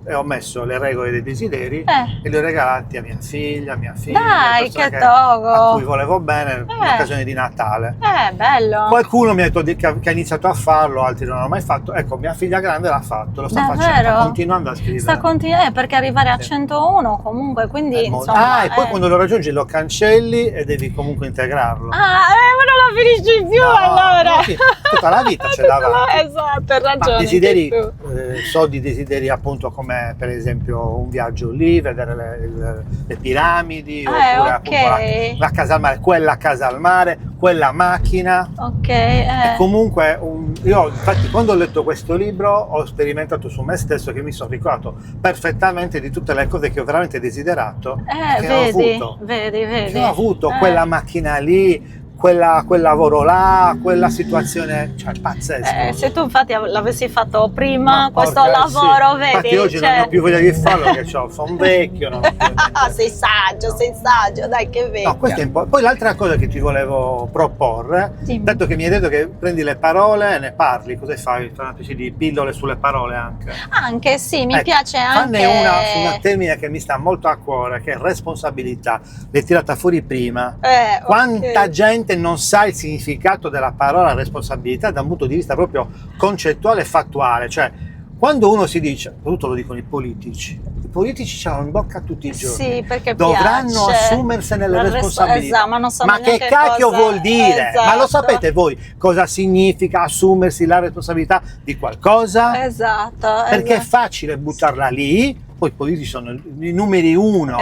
e ho messo le regole dei desideri e li ho regalati a mia figlia, dai, che togo, a cui volevo bene, in occasione di Natale. Bello. Qualcuno mi ha detto che ha iniziato a farlo, altri non l'hanno mai fatto. Ecco, mia figlia grande l'ha fatto, lo sta facendo, sta continuando a scrivere. Perché arrivare a 101 comunque, quindi insomma. E poi quando lo raggiungi lo cancelli e devi comunque integrarlo. Ma non lo finisci più allora. Tutta la vita ce l'avrà. Esatto, hai ragione. Ma desideri so di desideri appunto come per esempio un viaggio lì, vedere le piramidi, oppure appunto la casa al mare, quella casa al mare, quella macchina. Ok. E comunque io infatti quando ho letto questo libro ho sperimentato su me stesso che mi sono ricordato perfettamente di tutte le cose che ho veramente desiderato, che ho avuto. Vedi. Che ho avuto quella macchina lì, quel lavoro là, quella situazione, cioè pazzesco. Se tu infatti l'avessi fatto prima, questo porca, lavoro, sì. vedi? Infatti oggi non ho più voglia di farlo perché sono vecchio. Non ho più sei saggio, dai che vecchio. No, questo è poi l'altra cosa che ti volevo proporre, dato che mi hai detto che prendi le parole e ne parli, cosa fai? Fai una specie di pillole sulle parole anche? Anche sì, mi piace Fanne anche... una su un termine che mi sta molto a cuore, che è responsabilità. L'hai tirata fuori prima. Quanta gente non sa il significato della parola responsabilità da un punto di vista proprio concettuale e fattuale, cioè quando uno si dice, soprattutto lo dicono i politici ce l'hanno in bocca tutti i giorni, sì, perché dovranno piace. assumersene le responsabilità, esatto, ma non so che cacchio vuol dire? Esatto. Ma lo sapete voi cosa significa assumersi la responsabilità di qualcosa? Esatto, perché è facile buttarla lì. Poi i politici sono i numeri uno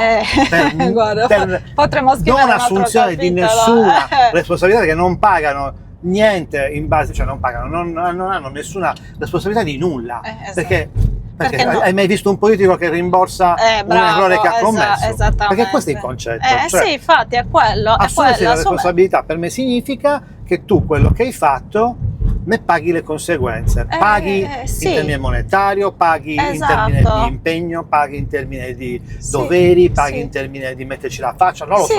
guarda, per potremmo scrivere non assunzione di nessuna responsabilità, che non pagano niente in base, cioè non pagano, non hanno nessuna responsabilità di nulla, esatto. perché no? Hai mai visto un politico che rimborsa un errore che ha commesso? Esattamente. Perché questo è il concetto. Cioè, sì, infatti è quello. Assumersi la responsabilità per me significa che tu quello che hai fatto ne paghi le conseguenze, paghi sì. in termine monetario, paghi in termine di impegno, paghi in termine di doveri, paghi in termine di metterci la faccia, non lo so,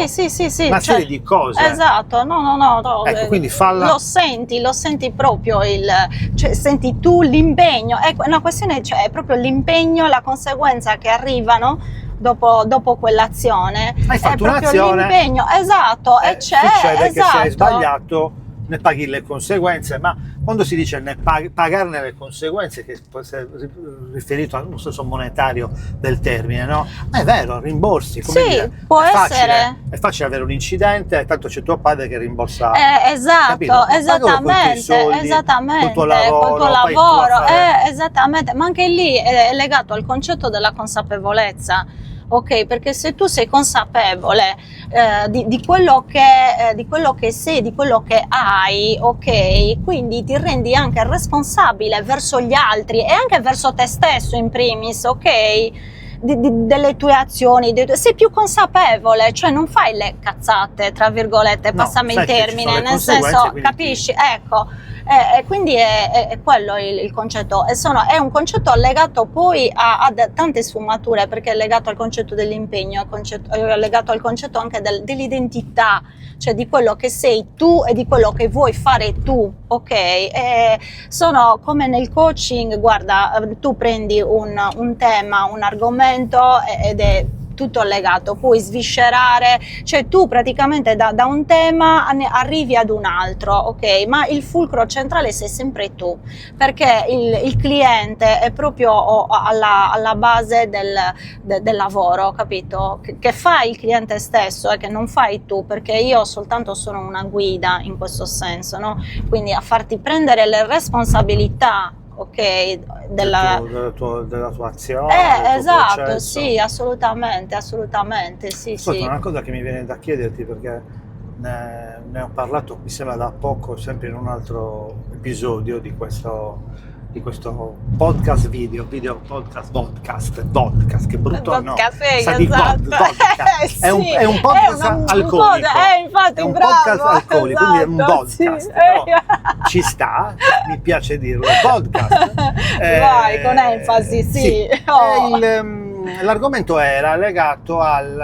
una serie di cose. Esatto, no. Ecco, quindi falla. Lo senti proprio, cioè senti tu l'impegno, è una questione, cioè è proprio l'impegno, la conseguenza che arrivano dopo quell'azione. Hai fatto è proprio un'azione, l'impegno, esatto, e c'è, succede che se hai esatto. sbagliato ne paghi le conseguenze, ma quando si dice pagarne le conseguenze, che può essere riferito a un senso monetario del termine, no? Ma è vero, rimborsi, come dire, può essere. È facile avere un incidente, tanto c'è tuo padre che rimborsa. Esatto, esattamente, col tuo lavoro, esattamente, ma anche lì è legato al concetto della consapevolezza. Ok, perché se tu sei consapevole di quello che sei, di quello che hai, ok, quindi ti rendi anche responsabile verso gli altri e anche verso te stesso in primis, ok? Delle tue azioni, sei più consapevole, cioè non fai le cazzate, tra virgolette, passami il termine, nel senso, capisci? Ecco. Quindi è quello il concetto, è un concetto legato poi a tante sfumature, perché è legato al concetto dell'impegno, è legato al concetto anche dell'identità, cioè di quello che sei tu e di quello che vuoi fare tu, ok? Sono come nel coaching, guarda, tu prendi un tema, un argomento ed è tutto legato, puoi sviscerare, cioè tu praticamente da un tema arrivi ad un altro, ok? Ma il fulcro centrale sei sempre tu, perché il cliente è proprio alla base del lavoro, capito? Che fa il cliente stesso e che non fai tu, perché io soltanto sono una guida in questo senso, no? Quindi a farti prendere le responsabilità, ok, della tua azione, esatto, processo. sì, assolutamente, sì. Ascolta, una cosa che mi viene da chiederti, perché ne ho parlato, mi sembra da poco, sempre in un altro episodio di questo podcast video podcast, che brutto podcast, no, sa di esatto. podcast. È un podcast alcolico, infatti, è un bravo, podcast alcolico, quindi è un podcast, sì. però ci sta, mi piace dirlo, podcast. Vai, con enfasi, sì. Oh. L'argomento era legato ai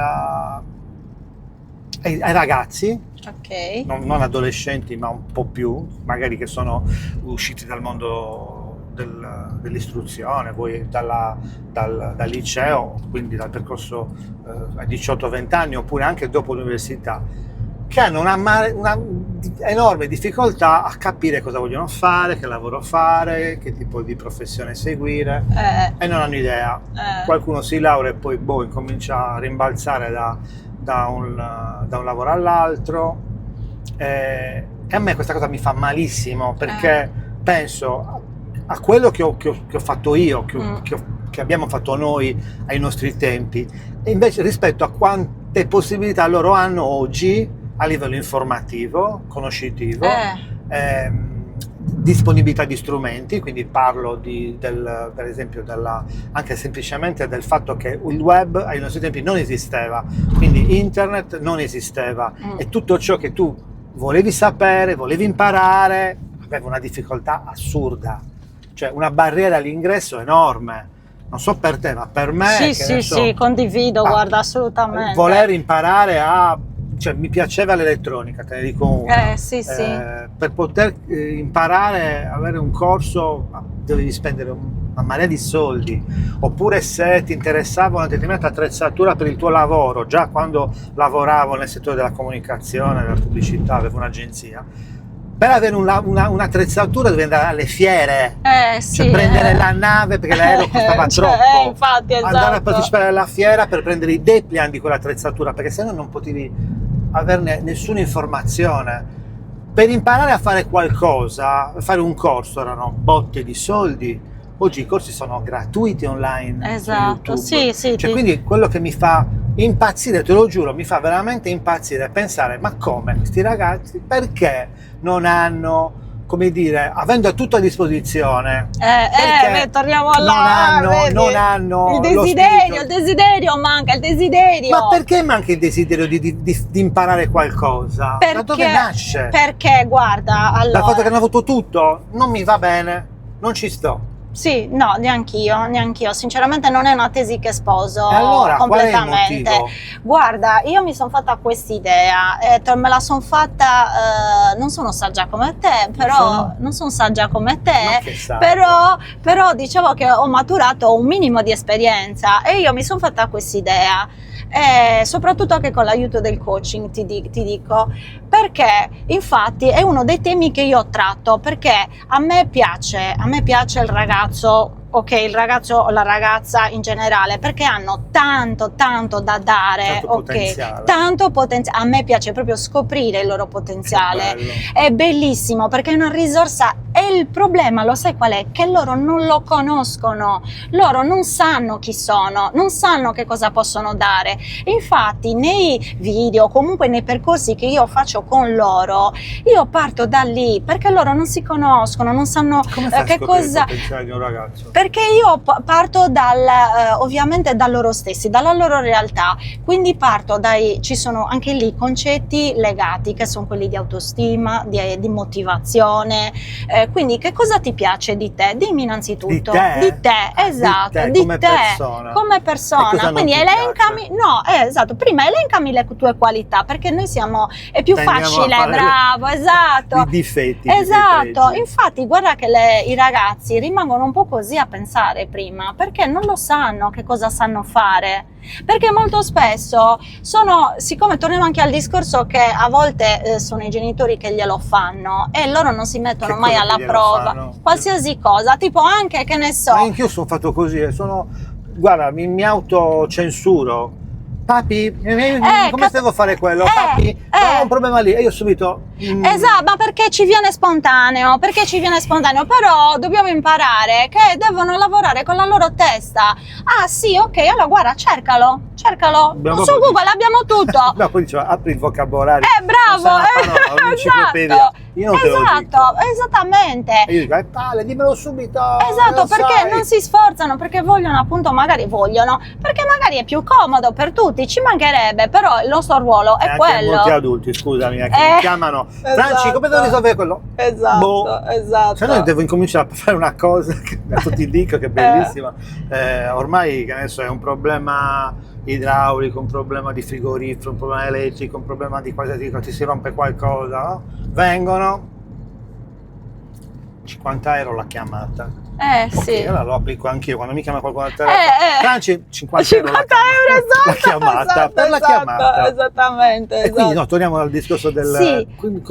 ragazzi, ok, non adolescenti, ma un po' più, magari che sono usciti dal mondo dell'istruzione, poi dal liceo, quindi dal percorso a 18-20 anni, oppure anche dopo l'università, che hanno una enorme difficoltà a capire cosa vogliono fare, che lavoro fare, che tipo di professione seguire, e non hanno idea. Qualcuno si laurea e poi incomincia a rimbalzare da un lavoro all'altro, e a me questa cosa mi fa malissimo, perché penso a quello che ho fatto io, che abbiamo fatto noi ai nostri tempi, e invece rispetto a quante possibilità loro hanno oggi a livello informativo, conoscitivo, disponibilità di strumenti, quindi parlo per esempio anche semplicemente del fatto che il web ai nostri tempi non esisteva, quindi internet non esisteva, e tutto ciò che tu volevi sapere, volevi imparare, aveva una difficoltà assurda, cioè una barriera all'ingresso enorme. Non so per te, ma per me... Sì, condivido, guarda, assolutamente. Voler imparare cioè, mi piaceva l'elettronica, te ne dico una. Per poter imparare, avere un corso, dovevi spendere una marea di soldi, oppure se ti interessava una determinata attrezzatura per il tuo lavoro, già quando lavoravo nel settore della comunicazione, della pubblicità, avevo un'agenzia, per avere un'attrezzatura dovevi andare alle fiere, cioè prendere la nave perché l'aereo costava troppo, infatti, esatto. Andare a partecipare alla fiera per prendere i dépliant di quell'attrezzatura, perché sennò non potevi averne nessuna informazione. Per imparare a fare qualcosa, fare un corso, erano botte di soldi. Oggi i corsi sono gratuiti online, esatto, su YouTube. Sì, cioè, quindi quello che mi fa impazzire, te lo giuro, mi fa veramente impazzire pensare, ma come questi ragazzi, perché non hanno, come dire, avendo tutto a disposizione, torniamo là, non hanno il desiderio manca, il desiderio. Ma perché manca il desiderio di imparare qualcosa? Da dove nasce? Perché, guarda, allora... Dal fatto che hanno avuto tutto? Non mi va bene, non ci sto. Sì, no, neanch'io, sinceramente non è una tesi che sposo e allora, completamente. Qual è il motivo? Guarda, io mi sono fatta quest'idea, me la sono fatta, non sono saggia come te, però non sono saggia come te, però dicevo che ho maturato un minimo di esperienza e io mi sono fatta quest'idea. Soprattutto anche con l'aiuto del coaching ti dico, perché infatti è uno dei temi che io tratto, perché a me piace il ragazzo, ok, il ragazzo o la ragazza in generale, perché hanno tanto da dare, tanto potenziale. A me piace proprio scoprire il loro potenziale, è bellissimo perché è una risorsa. E il problema, lo sai qual è? Che loro non lo conoscono, loro non sanno chi sono, non sanno che cosa possono dare. Infatti nei video, comunque nei percorsi che io faccio con loro, io parto da lì, perché loro non si conoscono, non sanno che cosa... il potenziale di un ragazzo? Perché io parto ovviamente da loro stessi, dalla loro realtà, quindi parto ci sono anche lì concetti legati, che sono quelli di autostima, di motivazione, quindi che cosa ti piace di te? Dimmi innanzitutto. Di te, esatto, di te come persona. Quindi elencami, esatto, prima elencami le tue qualità, perché noi è più facile, bravo, esatto. I difetti. Esatto, infatti guarda che i ragazzi rimangono un po' così a pensare prima, perché non lo sanno che cosa sanno fare. Perché molto spesso siccome torniamo anche al discorso che a volte sono i genitori che glielo fanno e loro non si mettono mai alla prova, qualsiasi cosa, tipo anche, che ne so. Ma anch'io sono fatto così, guarda, mi autocensuro. Papi, come se devo fare quello? Papi, ho un problema lì, e io subito... Esatto, ma perché ci viene spontaneo, però dobbiamo imparare che devono lavorare con la loro testa. Ah sì, ok, allora guarda, cercalo, su Google abbiamo tutto. No, poi diceva, apri il vocabolario. Bravo, un'enciclopedia. Io non te lo dico. Esattamente. E io dico, Pale, dimmelo subito. Esatto, perché non si sforzano, perché vogliono perché magari è più comodo per tutti, ci mancherebbe, però il nostro ruolo è quello. Molti adulti, scusami, che mi chiamano, Franci, come devo risolvere quello? Esatto. Se no devo incominciare a fare una cosa che adesso ti dico che è bellissima. Ormai, che adesso è un problema idraulico, un problema di frigorifero, un problema elettrico, un problema di qualsiasi cosa, ti si rompe qualcosa, no? Vengono 50 euro la chiamata. Ok, sì. allora lo applico anch'io quando mi chiama qualcuno al telefono. Franci, 50 50 euro, esatto, la chiamata, esatto, per la esatto, chiamata. esattamente. E quindi esatto. no, torniamo al discorso del... Sì. Quindi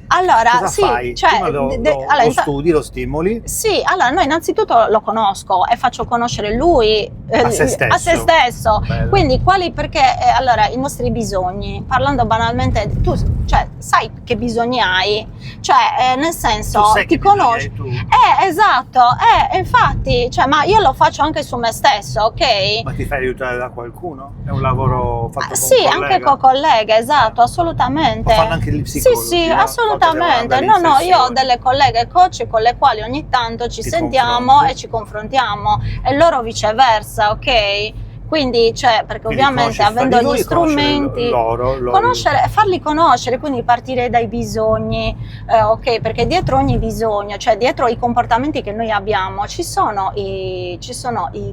Allora, cosa sì, fai? cioè, Prima lo allora, studi, lo stimoli. sì, allora noi innanzitutto lo conosco e faccio conoscere lui A se stesso. a se stesso. Bello. Quindi perché allora i nostri bisogni, parlando banalmente, tu cioè, sai che bisogni hai, cioè nel senso Tu sai ti che bisogni conosci. hai tu. Esatto, infatti, cioè, ma io lo faccio anche su me stesso, ok? Ma ti fai aiutare da qualcuno? È un lavoro fatto con Sì, un collega? anche con colleghe, esatto, assolutamente. Ma fanno anche gli Sì, psicologi, sì, no? assolutamente. Fate No, delle no, io ho sessioni. delle colleghe coach con le quali ogni tanto ci Ti sentiamo confronti. e ci confrontiamo e loro viceversa, ok? Quindi, cioè, perché Quindi ovviamente conosci fra avendo di gli voi, conoscere strumenti, loro. conoscere, farli conoscere, quindi partire dai bisogni, ok? Perché dietro ogni bisogno, cioè dietro i comportamenti che noi abbiamo, ci sono i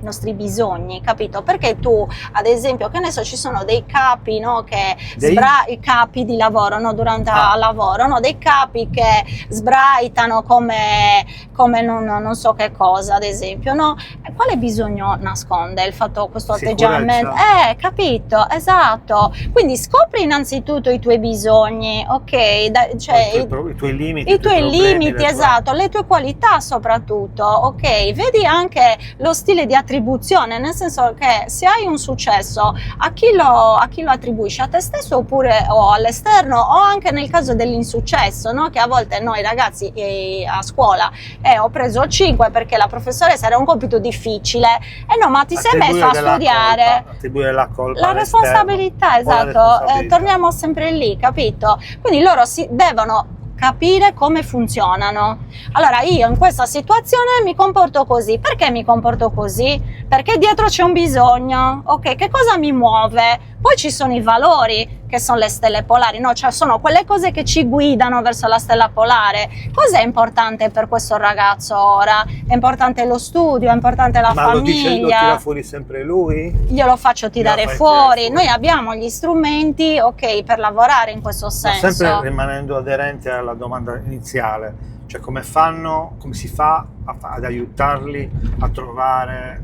nostri bisogni, capito? Perché tu, ad esempio, che ne so, ci sono dei capi, no? Che i capi di lavoro, no? Durante il lavoro, no? Dei capi che sbraitano come non so che cosa, ad esempio, no? Quale bisogno nasconde il fatto questo atteggiamento? Capito, esatto. Quindi scopri innanzitutto i tuoi bisogni, ok? Cioè, i tuoi limiti, i tuoi problemi, limiti, esatto, le tue qualità soprattutto, ok? Vedi anche lo stile di attribuzione, nel senso che se hai un successo, a chi lo attribuisci? A te stesso oppure o all'esterno, o anche nel caso dell'insuccesso, no? Che a volte noi ragazzi a scuola ho preso 5 perché la professoressa era un compito difficile, no, ma ti sei messo a studiare. Attribuire la colpa, La responsabilità, esatto, torniamo sempre lì, capito? Quindi loro devono capire come funzionano. Allora io in questa situazione mi comporto così. Perché mi comporto così? Perché dietro c'è un bisogno, ok? Che cosa mi muove? Poi ci sono i valori, che sono le stelle polari, no? Cioè sono quelle cose che ci guidano verso la stella polare. Cos'è importante per questo ragazzo ora? È importante lo studio, è importante la famiglia. Lo tira fuori sempre lui? Io lo faccio tirare fuori. Noi abbiamo gli strumenti, ok, per lavorare in questo senso. Sempre rimanendo aderente alla domanda iniziale, cioè come si fa ad aiutarli a trovare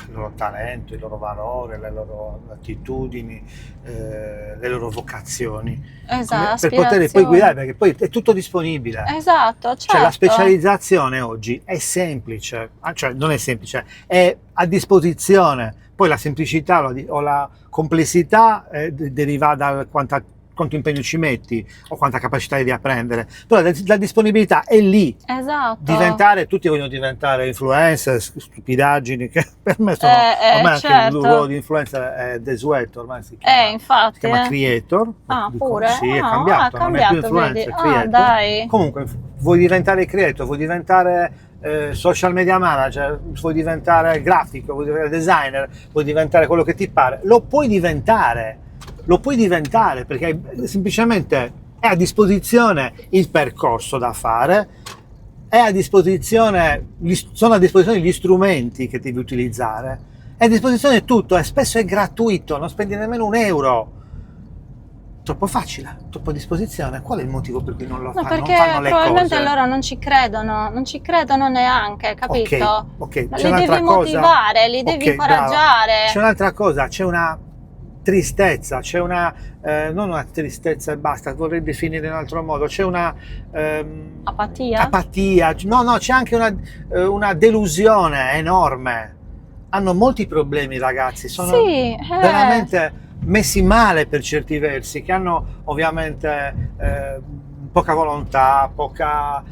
il loro talento, il loro valore, le loro attitudini, le loro vocazioni, esatto, per poterli poi guidare, perché poi è tutto disponibile. Esatto, certo. Cioè la specializzazione oggi è semplice, cioè non è semplice, è a disposizione. Poi la semplicità o la complessità deriva da quanto impegno ci metti o quanta capacità hai di apprendere, però la disponibilità è lì. Esatto. Tutti vogliono diventare influencer, stupidaggini che per me sono ormai certo. anche il ruolo di influencer è desueto, ormai si chiama creator. Pure? Sì, è cambiato, non è più influencer, creator. Dai. Comunque vuoi diventare creator, vuoi diventare social media manager, vuoi diventare grafico, vuoi diventare designer, vuoi diventare quello che ti pare, lo puoi diventare perché semplicemente è a disposizione il percorso da fare, sono a disposizione gli strumenti che devi utilizzare, è a disposizione tutto, e spesso è gratuito, non spendi nemmeno un euro. Troppo facile, troppo a disposizione. Qual è il motivo per cui non lo fanno? Perché non fanno le probabilmente cose? loro non ci credono neanche, capito? Ok. Li devi motivare, li devi incoraggiare. C'è un'altra cosa, c'è una tristezza, c'è non una tristezza e basta, vorrei definire in un altro modo, c'è una apatia, no, c'è anche una delusione enorme. Hanno molti problemi, ragazzi, sono veramente messi male per certi versi, che hanno ovviamente poca volontà, poca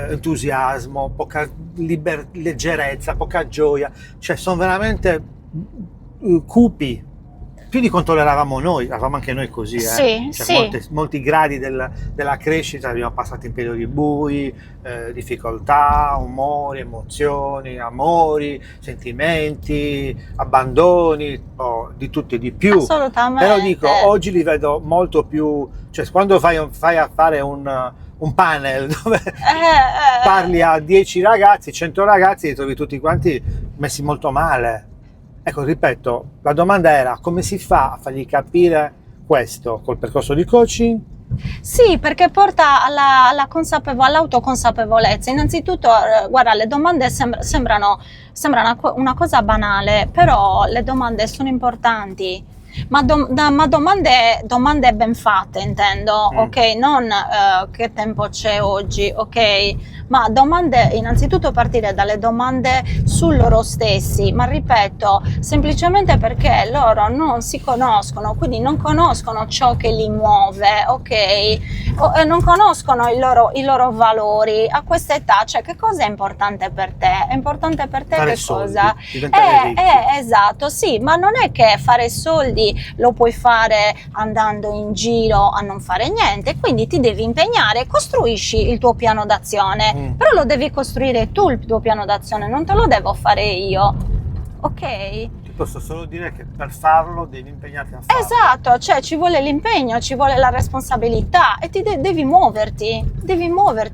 entusiasmo, poca leggerezza, poca gioia, cioè sono veramente cupi, più di quanto eravamo noi, eravamo anche noi così, molti gradi della crescita li abbiamo passati in periodi bui, difficoltà, umori, emozioni, amori, sentimenti, abbandoni, di tutto e di più. Assolutamente. Però dico, oggi li vedo molto più, cioè quando fai a fare un panel dove parli a 10 ragazzi, 100 ragazzi, li trovi tutti quanti messi molto male. Ecco, ripeto, la domanda era come si fa a fargli capire questo col percorso di coaching, Sì, perché porta all'autoconsapevolezza. Innanzitutto, guarda, le domande sembrano una cosa banale, però le domande sono importanti. Ma domande ben fatte, intendo, ok? Non che tempo c'è oggi, ok? Ma domande, innanzitutto partire dalle domande su loro stessi, ma ripeto, semplicemente perché loro non si conoscono, quindi non conoscono ciò che li muove, ok? Non conoscono i loro valori a questa età, cioè che cosa è importante per te? È importante per te fare che soldi, cosa? diventare ricchi. Esatto, sì, ma non è che fare soldi lo puoi fare andando in giro a non fare niente, quindi ti devi impegnare e costruisci il tuo piano d'azione. Però lo devi costruire tu il tuo piano d'azione, non te lo devo fare io, ok? Ti posso solo dire che per farlo devi impegnarti a farlo. Esatto, cioè ci vuole l'impegno, ci vuole la responsabilità e devi muoverti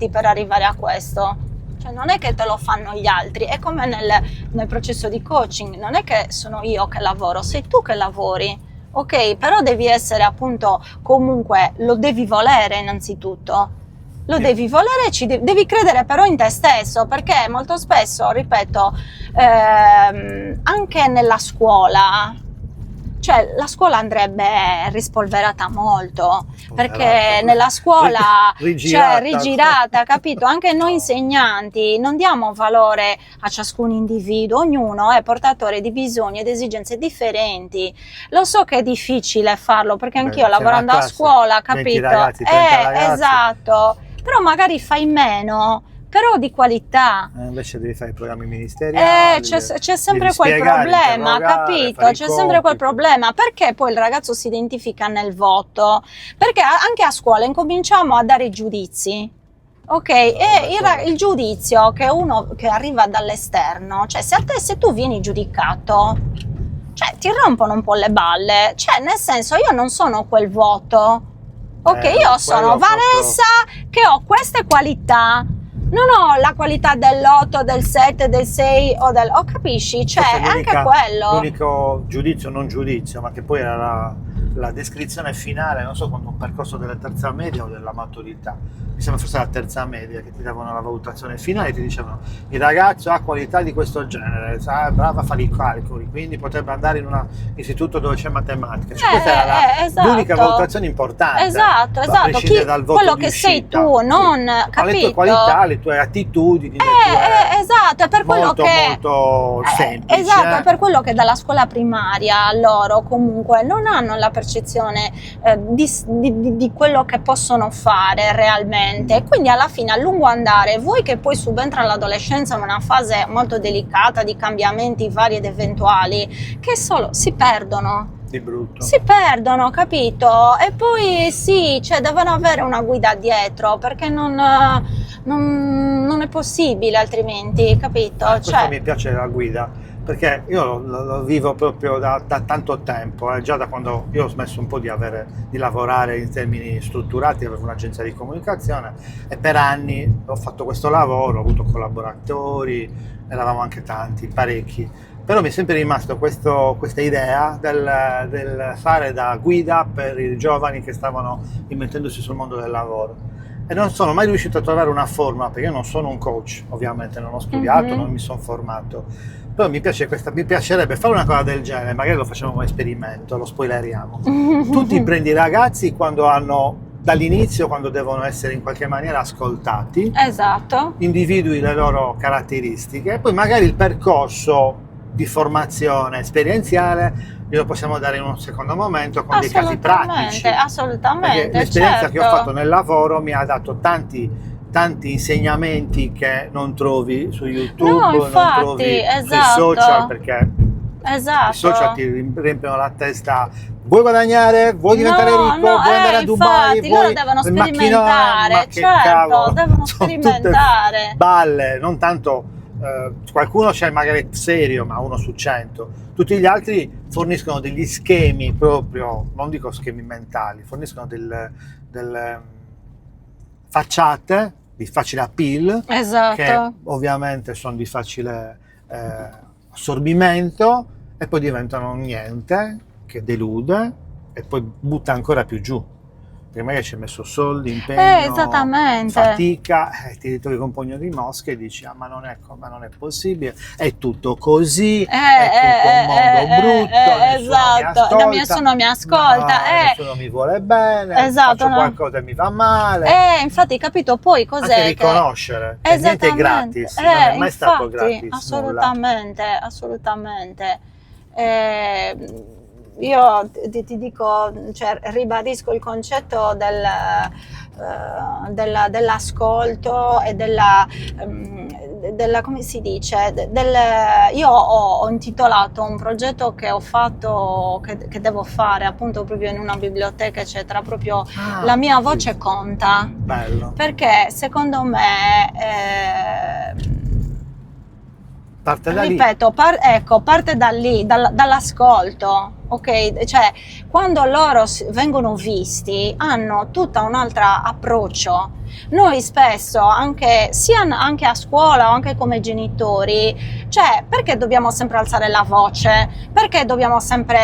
per arrivare a questo. Cioè non è che te lo fanno gli altri, è come nel processo di coaching, non è che sono io che lavoro, sei tu che lavori, ok? Però devi essere appunto, comunque lo devi volere innanzitutto. Lo devi volere, devi credere però in te stesso, perché molto spesso, ripeto, anche nella scuola, cioè la scuola andrebbe rispolverata molto, perché nella scuola rigirata, capito? Anche noi insegnanti non diamo valore a ciascun individuo, ognuno è portatore di bisogni ed esigenze differenti. Lo so che è difficile farlo, perché anch'io lavorando a scuola, capito? 20 ragazzi, 30 ragazzi. Esatto, però magari fai meno, però di qualità. Invece devi fare i programmi ministeriali. C'è sempre quel problema, capito? C'è sempre quel problema, perché poi il ragazzo si identifica nel voto, perché anche a scuola incominciamo a dare i giudizi. Ok, e il giudizio che uno che arriva dall'esterno, cioè se tu vieni giudicato, cioè ti rompono un po' le balle, cioè nel senso io non sono quel voto. Ok, io sono Vanessa che ho queste qualità, non ho la qualità dell'8, del 7, del 6 o capisci? Cioè, è anche quello. L'unico giudizio, non giudizio, ma che poi era la descrizione finale, non so, quando un percorso della terza media o della maturità, mi sembra forse la terza media, che ti davano la valutazione finale e ti dicevano il ragazzo ha qualità di questo genere, è bravo a fare i calcoli, quindi potrebbe andare in un istituto dove c'è matematica. Cioè, questa era esatto. l'unica valutazione importante. Esatto. Dal voto quello di che uscita. Sei tu, non capito? Le tue qualità, le tue attitudini, esatto, è per quello molto semplice. Esatto, è per quello che dalla scuola primaria loro comunque non hanno la percezione di quello che possono fare realmente, e quindi alla fine a lungo andare, vuoi che poi subentra l'adolescenza in una fase molto delicata di cambiamenti vari ed eventuali, che solo si perdono. Di brutto. Si perdono, capito? E poi sì, cioè devono avere una guida dietro, perché non è possibile altrimenti, capito? Questo mi piace la guida, perché io lo vivo proprio da tanto tempo, già da quando io ho smesso un po' di lavorare in termini strutturati, avevo un'agenzia di comunicazione e per anni ho fatto questo lavoro, ho avuto collaboratori, eravamo anche tanti, parecchi. Però mi è sempre rimasto questa idea del fare da guida per i giovani che stavano immettendosi sul mondo del lavoro. E non sono mai riuscito a trovare una forma, perché io non sono un coach, ovviamente non ho studiato, non mi sono formato. Però mi piacerebbe fare una cosa del genere, magari lo facciamo come esperimento, lo spoileriamo. Tu ti prendi i ragazzi dall'inizio, quando devono essere in qualche maniera ascoltati. Esatto. Individui le loro caratteristiche e poi magari il percorso di formazione esperienziale glielo possiamo dare in un secondo momento con dei casi pratici. Assolutamente, perché l'esperienza certo. che ho fatto nel lavoro mi ha dato tanti insegnamenti che non trovi su YouTube, non trovi sui social, perché i social ti riempiono la testa. Vuoi guadagnare? Vuoi diventare ricco? Vuoi andare a Dubai? Infatti, loro devono sperimentare, certo, devono sperimentare. Balle, non tanto. Qualcuno c'è magari serio, ma 1 su 100. Tutti gli altri forniscono degli schemi proprio, non dico schemi mentali, forniscono delle facciate di facile appeal, esatto. Che ovviamente sono di facile assorbimento e poi diventano niente, che delude e poi butta ancora più giù. prima che ci hai messo soldi, impegno, esattamente. fatica, ti ritrovi con un pugno di mosche e dici ma non è possibile, è tutto così, è tutto un mondo brutto, esatto, nessuno mi ascolta, nessuno mi vuole bene, esatto, faccio qualcosa e mi fa male. Infatti, capito, poi cos'è anche riconoscere che niente è gratis, non è mai stato gratis, assolutamente, nulla. Assolutamente. Io ti dico, cioè, ribadisco il concetto dell'ascolto e della come si dice, io ho intitolato un progetto che ho fatto, che devo fare appunto proprio in una biblioteca eccetera, proprio la mia voce conta. Bello. Perché secondo me parte da ripeto, parte da lì, dall'ascolto, ok? Cioè, quando loro vengono visti, hanno tutta un altro approccio. Noi spesso, anche a scuola o anche come genitori, cioè, perché dobbiamo sempre alzare la voce? Perché dobbiamo sempre,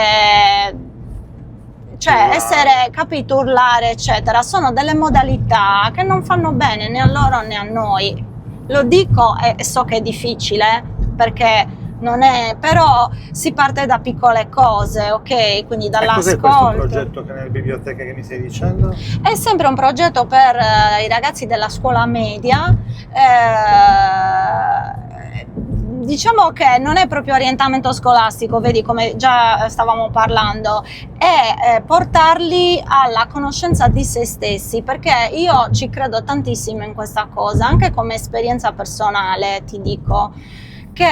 cioè, essere, capito, urlare, eccetera? Sono delle modalità che non fanno bene né a loro né a noi. Lo dico e so che è difficile, perché non è, però si parte da piccole cose, ok? Quindi dall'ascolto. E cos'è questo progetto che nelle biblioteche che mi stai dicendo? È sempre un progetto per i ragazzi della scuola media, diciamo che non è proprio orientamento scolastico, vedi, come già stavamo parlando, è portarli alla conoscenza di se stessi, perché io ci credo tantissimo in questa cosa, anche come esperienza personale, ti dico che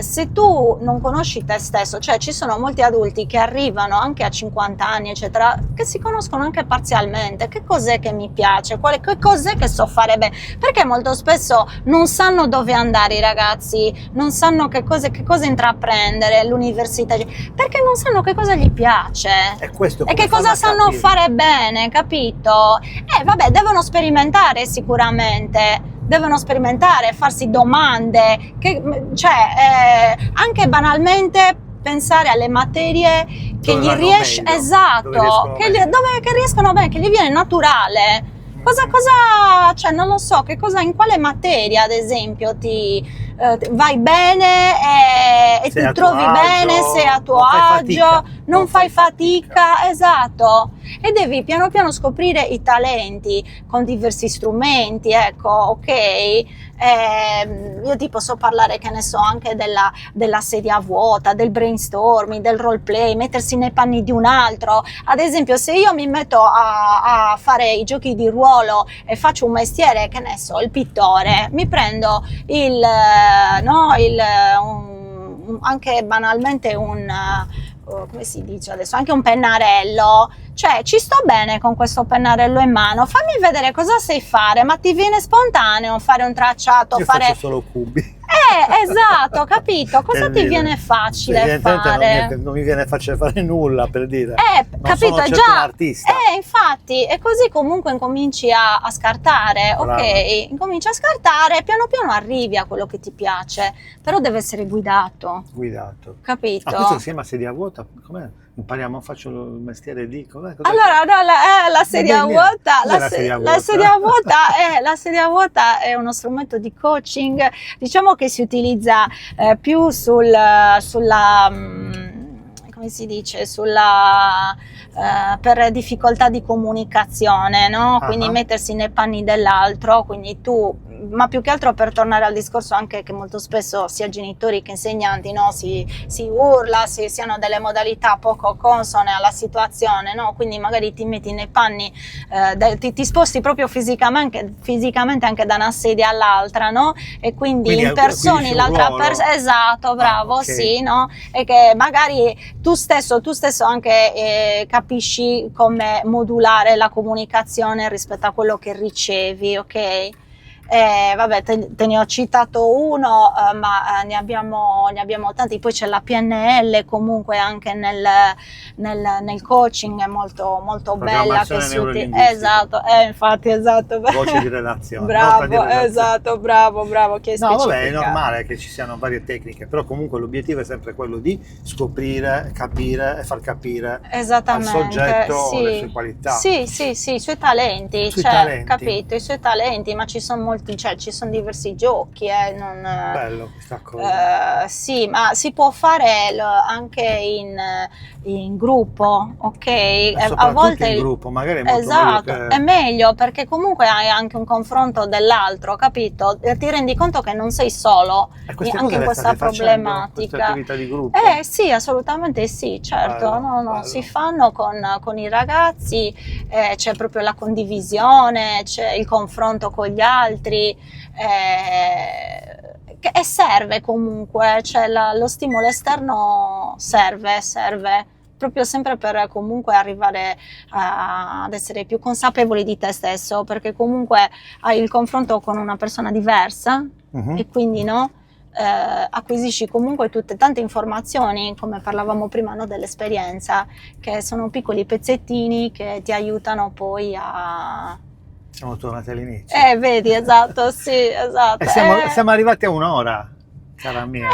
se tu non conosci te stesso, cioè ci sono molti adulti che arrivano anche a 50 anni eccetera, che si conoscono anche parzialmente, che cos'è che mi piace, che cos'è che so fare bene, perché molto spesso non sanno dove andare i ragazzi, non sanno che cosa intraprendere, l'università, perché non sanno che cosa gli piace e che cosa sanno fare bene, capito? Vabbè, devono sperimentare sicuramente, devono sperimentare, farsi domande, anche banalmente pensare alle materie che gli riesce, esatto, che riescono bene, che gli viene naturale. Cioè non lo so, in quale materia ad esempio ti vai bene e ti trovi bene, sei a tuo agio, non fai fatica, esatto, e devi piano piano scoprire i talenti con diversi strumenti, ecco, ok? Io ti posso parlare, che ne so, anche della sedia vuota, del brainstorming, del roleplay, mettersi nei panni di un altro. Ad esempio, se io mi metto a fare i giochi di ruolo e faccio un mestiere, che ne so, il pittore, mi prendo anche banalmente come si dice adesso, anche un pennarello, cioè ci sto bene con questo pennarello in mano, fammi vedere cosa sai fare, ma ti viene spontaneo fare un tracciato, io faccio solo cubi. Esatto, capito? Cosa ti viene facile fare? Non mi viene facile fare nulla, per dire. Capito, sono certo un artista. Infatti, e così comunque incominci a scartare, brava. Ok? Incominci a scartare, piano piano arrivi a quello che ti piace, però deve essere guidato. Capito? Questo si chiama sedia vuota? Com'è? Impariamo, faccio il mestiere di... Com'è? Allora, no, la sedia vuota, la sedia vuota è uno strumento di coaching, diciamo che si utilizza più sulla come si dice, per difficoltà di comunicazione, no? Quindi mettersi nei panni dell'altro, quindi tu, ma più che altro per tornare al discorso anche che molto spesso sia genitori che insegnanti, no? Si urla, siano delle modalità poco consone alla situazione, no? Quindi magari ti metti nei panni, ti sposti proprio fisicamente anche da una sedia all'altra, no? E quindi impersoni l'altra persona, esatto, bravo, okay. Sì, no? E che magari tu stesso anche capisci come modulare la comunicazione rispetto a quello che ricevi, ok? Vabbè, te ne ho citato uno, ma ne abbiamo tanti. Poi c'è la PNL, comunque anche nel coaching è molto, molto bella. Che si esatto, infatti, esatto. Voce di relazione. Bravo, esatto, bravo, che hai No, vabbè, è specificato. normale che ci siano varie tecniche, però comunque l'obiettivo è sempre quello di scoprire, capire e far capire al soggetto le sue qualità. Sì, i suoi talenti, capito, i suoi talenti, ma ci sono molti, cioè ci sono diversi giochi, non... Bello questa cosa. Sì, ma si può fare anche in gruppo, ok? A volte in gruppo, magari è molto esatto, meglio che... è meglio perché comunque hai anche un confronto dell'altro, capito? E ti rendi conto che non sei solo anche in questa problematica. Queste attività di gruppo? Sì, assolutamente sì, certo. Bello. Si fanno con i ragazzi, c'è proprio la condivisione, c'è il confronto con gli altri, e serve comunque, cioè lo stimolo esterno serve proprio sempre per comunque arrivare ad essere più consapevoli di te stesso, perché comunque hai il confronto con una persona diversa e quindi acquisisci comunque tante informazioni, come parlavamo prima, dell'esperienza, che sono piccoli pezzettini che ti aiutano poi a... Siamo tornati all'inizio. Vedi, esatto, sì, esatto. E siamo arrivati a un'ora, cara mia.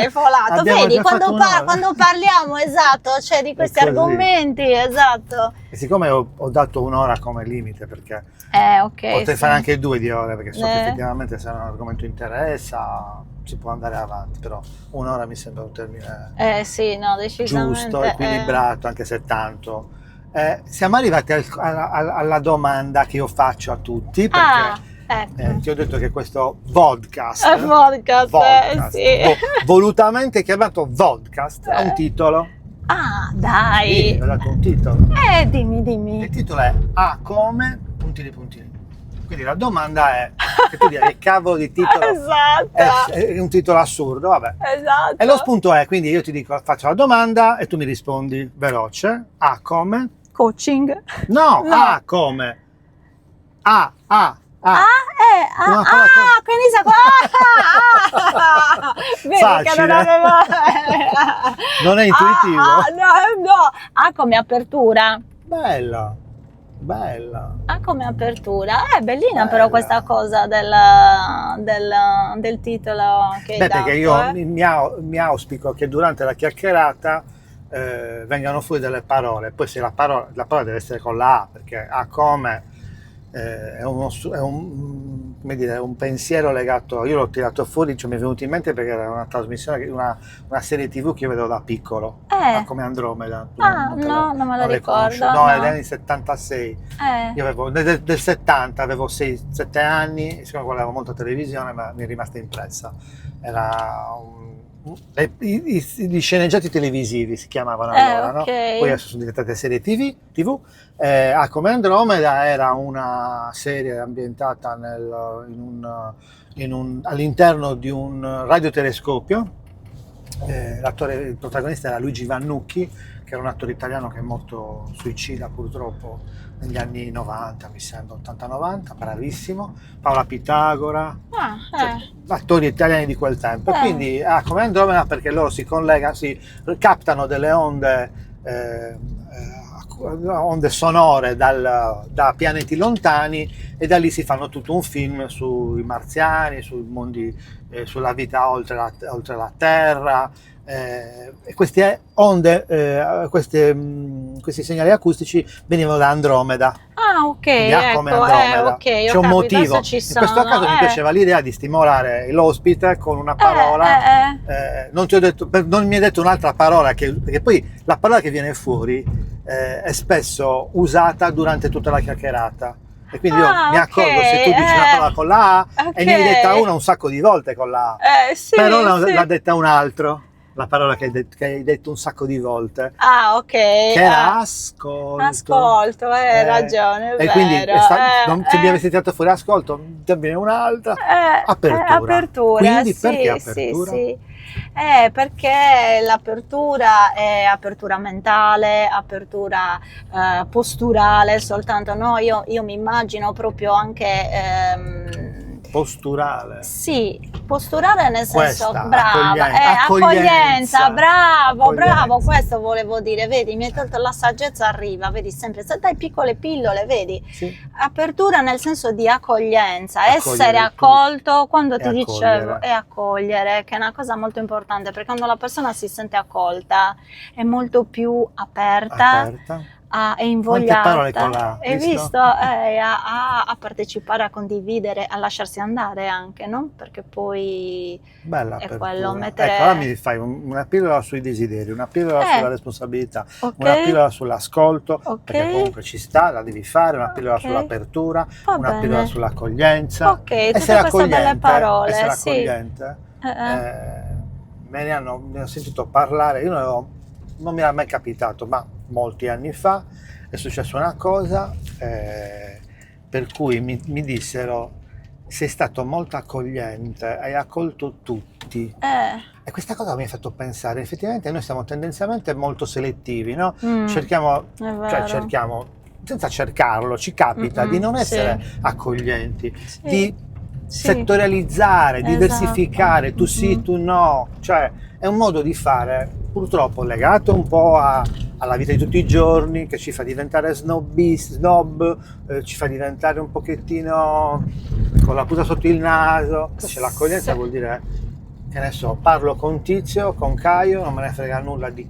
Folato, vedi, quando parliamo, esatto, cioè di questi argomenti, esatto. E siccome ho dato un'ora come limite, perché potrei fare anche 2 ore, perché so che effettivamente se un argomento interessa si può andare avanti, però un'ora mi sembra un termine decisamente giusto, equilibrato, anche se tanto. Siamo arrivati alla domanda che io faccio a tutti, perché ti ho detto che questo vodcast, volutamente chiamato vodcast, ha un titolo. Ah, dai! Sì, ho dato un titolo. Dimmi. Il titolo è A come ... Quindi la domanda è, che tu dici, che cavolo di titolo? Esatto! È un titolo assurdo, vabbè. Esatto! E lo spunto è, quindi io ti dico, faccio la domanda e tu mi rispondi veloce. A come? Coaching? No, A come? A. Quindi vedi facile. che non avevo... Non è intuitivo? No, A come apertura. Bella. A come apertura. È bellina Bella. Però questa cosa del titolo che hai dato. Perché io mi auspico che durante la chiacchierata vengano fuori delle parole, poi se la parola deve essere con la A, perché A come è un pensiero legato, io l'ho tirato fuori, cioè mi è venuto in mente perché era una trasmissione, una serie TV che io vedevo da piccolo, A come Andromeda. Non me lo ricordo. No, è degli 76. Io avevo del 70, avevo 6-7 anni, siccome guardavo molto televisione, ma mi è rimasta impressa. Era gli sceneggiati televisivi si chiamavano allora, no? Poi adesso sono diventate serie TV. A come Andromeda era una serie ambientata all'interno di un radiotelescopio. Il protagonista era Luigi Vannucchi, che era un attore italiano che è morto suicida purtroppo negli anni 90, mi sembra, 80-90, bravissimo. Paola Pitagora, attori italiani di quel tempo. E quindi come Andromeda perché loro si captano delle onde sonore da pianeti lontani e da lì si fanno tutto un film sui marziani, sui mondi, sulla vita oltre la Terra. E queste onde, questi segnali acustici venivano da Andromeda. Come Andromeda. C'è un motivo. In questo caso mi piaceva l'idea di stimolare l'ospite con una parola. Non mi hai detto un'altra parola, perché poi la parola che viene fuori è spesso usata durante tutta la chiacchierata. E quindi io mi accorgo se tu dici una parola con la A e ne hai detta una un sacco di volte con la A, però l'ha detta un altro. La parola che hai detto un sacco di volte. Che era ascolto. Hai ragione, è e quindi vero. se mi avessi tirato fuori ascolto, te viene un'altra. Apertura. Quindi perché apertura? Sì. Perché l'apertura è apertura mentale, apertura posturale soltanto, no? Io mi immagino proprio anche posturale. Sì, posturale nel senso, Questa, brava, accoglienza, bravo, accoglienza. bravo, questo volevo dire, vedi, mi hai tolto la saggezza, arriva, vedi, sempre, se dai piccole pillole, vedi, Sì. apertura nel senso di accoglienza, Accogliere essere tutti. accolto, quando E ti dicevo, accogliere. e accogliere, che è una cosa molto importante, perché quando la persona si sente accolta è molto più aperta, Aperta. è invogliata, parole con la, hai visto? A partecipare, a condividere, a lasciarsi andare anche, no? Perché poi Bella è apertura. quello, mettere... Ecco, ora mi fai una pillola sui desideri, una pillola sulla responsabilità, ok, una pillola sull'ascolto, ok, perché comunque ci sta, la devi fare, una pillola ok, sull'apertura, va una bene, pillola sull'accoglienza. ok, tutte Essere queste belle accogliente, parole, essere sì, accogliente, me ne ho sentito parlare, io non mi era mai capitato, ma molti anni fa è successa una cosa per cui mi dissero: sei stato molto accogliente, hai accolto tutti. E questa cosa mi ha fatto pensare, effettivamente noi siamo tendenzialmente molto selettivi, no? Cerchiamo, è cioè vero, senza cercarlo, ci capita di non essere sì, accoglienti, sì, di sì, settorializzare, diversificare, esatto, tu sì, tu no, cioè è un modo di fare purtroppo legato un po' alla vita di tutti i giorni, che ci fa diventare snob, ci fa diventare un pochettino con la puta sotto il naso. Invece l'accoglienza sì. vuol dire, che ne so, parlo con Tizio, con Caio, non me ne frega nulla di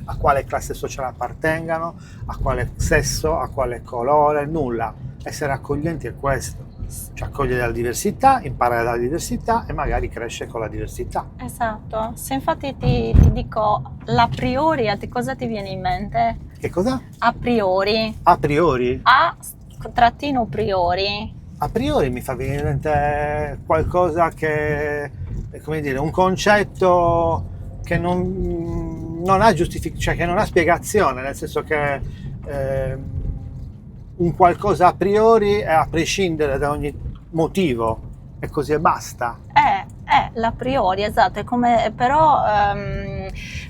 a quale classe sociale appartengano, a quale sesso, a quale colore, nulla. Essere accoglienti è questo. Cioè accogliere la diversità, imparare dalla diversità e magari cresce con la diversità. Esatto, se infatti ti dico l'a priori, a te cosa ti viene in mente? Che cosa? A priori, A priori? trattino priori. A priori mi fa venire in mente qualcosa che è, come dire, un concetto che non ha cioè che non ha spiegazione, nel senso che un qualcosa a priori è a prescindere da ogni motivo e così e basta. L'a priori, esatto, è come però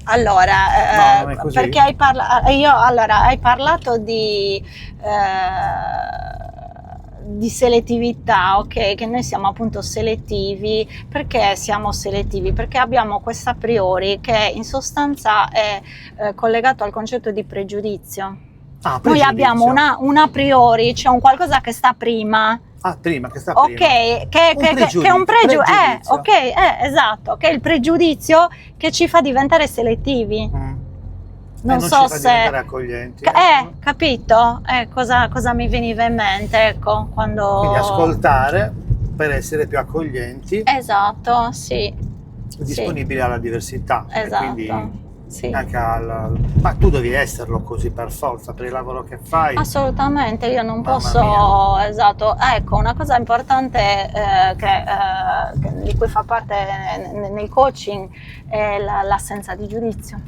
allora No, non è così. perché hai parlato di selettività, ok? Che noi siamo appunto selettivi. Perché siamo selettivi? Perché abbiamo questa a priori che in sostanza è collegato al concetto di pregiudizio. Noi abbiamo una a priori, cioè un qualcosa che sta prima. Prima, che sta ok, prima. che è un pregiudizio. Ok, esatto, che è il pregiudizio che ci fa diventare selettivi. Non so ci fa diventare accoglienti. Capito? Cosa mi veniva in mente, ecco, quando... Quindi ascoltare per essere più accoglienti. Esatto, sì. Disponibili alla diversità. Esatto. E quindi sì. Anche ma tu devi esserlo così per forza, per il lavoro che fai. Assolutamente, io non Mamma posso, mia. esatto, ecco, una cosa importante di cui fa parte nel coaching è l'assenza di giudizio.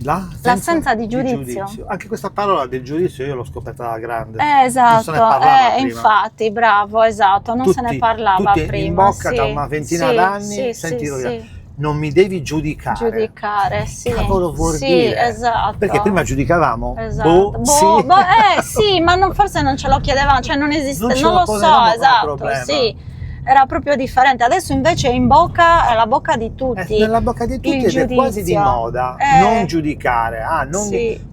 L'assenza di giudizio. Anche questa parola del giudizio io l'ho scoperta alla grande. Esatto, non se ne parlava prima. Infatti, bravo, esatto, non se ne parlava tutti prima. in bocca da una ventina d'anni, sentito dire, non mi devi giudicare. Giudicare, sì. Cavolo vuol dire? Esatto. Perché prima giudicavamo? Esatto. Sì, ma forse non ce lo chiedevamo, cioè non esiste, non lo so, esatto, sì. Era proprio differente. Adesso invece è in bocca, è la bocca di tutti. È nella bocca di tutti ed è quasi di moda non giudicare.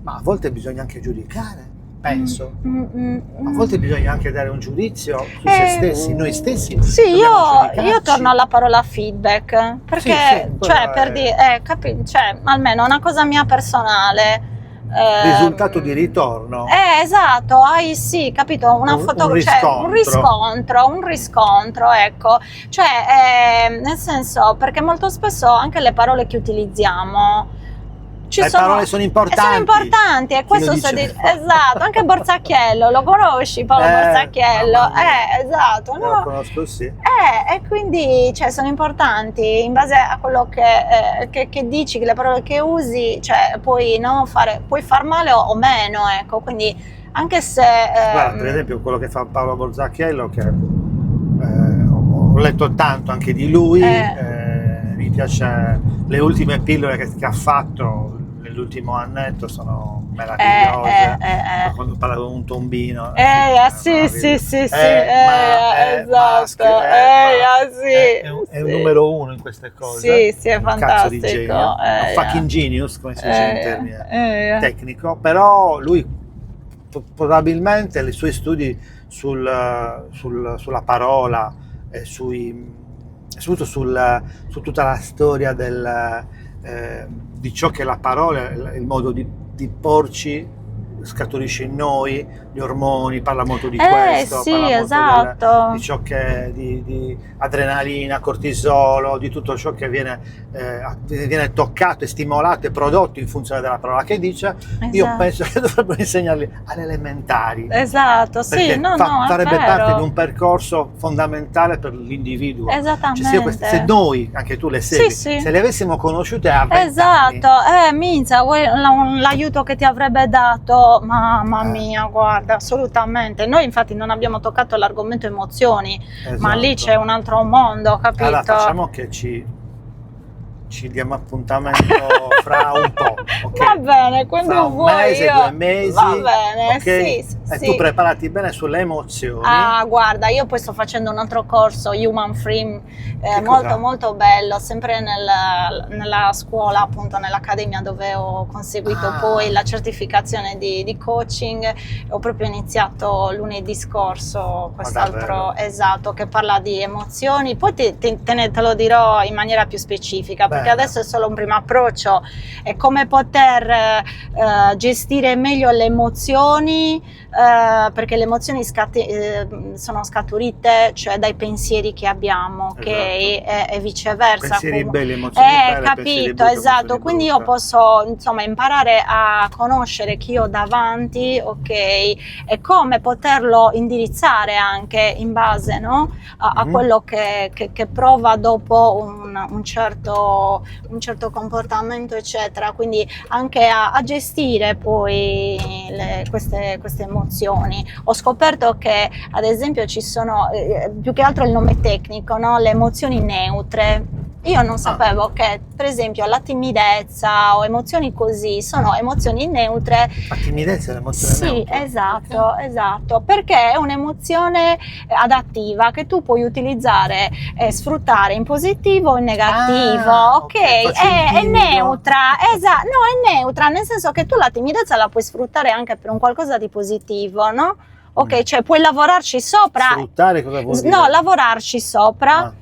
Ma a volte bisogna anche giudicare, penso. A volte bisogna anche dare un giudizio su se stessi, noi stessi. Sì, io torno alla parola feedback, perché per dire, cioè, almeno una cosa mia personale. Risultato di ritorno. Esatto, capito, un riscontro, ecco, cioè nel senso, perché molto spesso anche le parole che utilizziamo le parole sono importanti e questo esatto, anche Borzacchiello, lo conosci Paolo Borzacchiello? Esatto, no? Lo conosco, sì. E quindi cioè, sono importanti in base a quello che dici, le parole che usi, cioè puoi far male o meno, ecco, quindi anche se... Guarda, per esempio quello che fa Paolo Borzacchiello, che ho letto tanto anche di lui, mi piace le ultime pillole che ha fatto, dell'ultimo annetto sono meravigliose. Quando parla con un tombino. Sì, esatto. È un numero uno in queste cose. Sì, è un cazzo di fantastico. genio. Un fucking genius, come si dice in termine tecnico. Però lui probabilmente i suoi studi sulla parola e soprattutto su tutta la storia di ciò che la parola, il modo di porci scaturisce in noi, gli ormoni, parla molto di questo, sì, parla molto esatto. di ciò che di adrenalina, cortisolo, di tutto ciò che viene toccato e stimolato e prodotto in funzione della parola che dice. Io penso che dovrebbero insegnarli alle elementari. Esatto, sì, farebbe è vero. parte di un percorso fondamentale per l'individuo. Esattamente. Se noi, anche tu le segui, Sì. se le avessimo conosciute a 20 Esatto, anni, Minza, l'aiuto che ti avrebbe dato, mamma mia, guarda, assolutamente. Noi infatti non abbiamo toccato l'argomento emozioni, ma lì c'è un altro mondo, capito? Allora facciamo che ci diamo appuntamento fra un po', ok? Va bene, quando fra un vuoi mese, io. 2 mesi, Va bene, ok? sì. E tu preparati bene sulle emozioni. Guarda, io poi sto facendo un altro corso, Human Free, molto molto bello, sempre nella scuola, appunto nell'accademia dove ho conseguito poi la certificazione di coaching. Ho proprio iniziato lunedì scorso quest'altro, esatto, che parla di emozioni. Poi te lo dirò in maniera più specifica, perché adesso è solo un primo approccio, è come poter gestire meglio le emozioni, perché le emozioni sono scaturite, cioè dai pensieri che abbiamo, ok? E viceversa. Pensieri belli, emozioni belle, capito, esatto. Quindi io posso, insomma, imparare a conoscere chi ho davanti, ok? E come poterlo indirizzare anche in base, no? A quello che prova dopo un certo comportamento, eccetera. Quindi anche a gestire poi queste emozioni. Ho scoperto che ad esempio ci sono più che altro il nome tecnico, no? Le emozioni neutre. Io non sapevo che per esempio la timidezza o emozioni così sono emozioni neutre. La timidezza è un'emozione neutra? Sì, esatto, perché è un'emozione adattiva che tu puoi utilizzare e sfruttare in positivo o in negativo, ok? È neutra, esatto, no, è neutra, nel senso che tu la timidezza la puoi sfruttare anche per un qualcosa di positivo, no? Ok, cioè puoi lavorarci sopra. Sfruttare cosa vuol dire? No, lavorarci sopra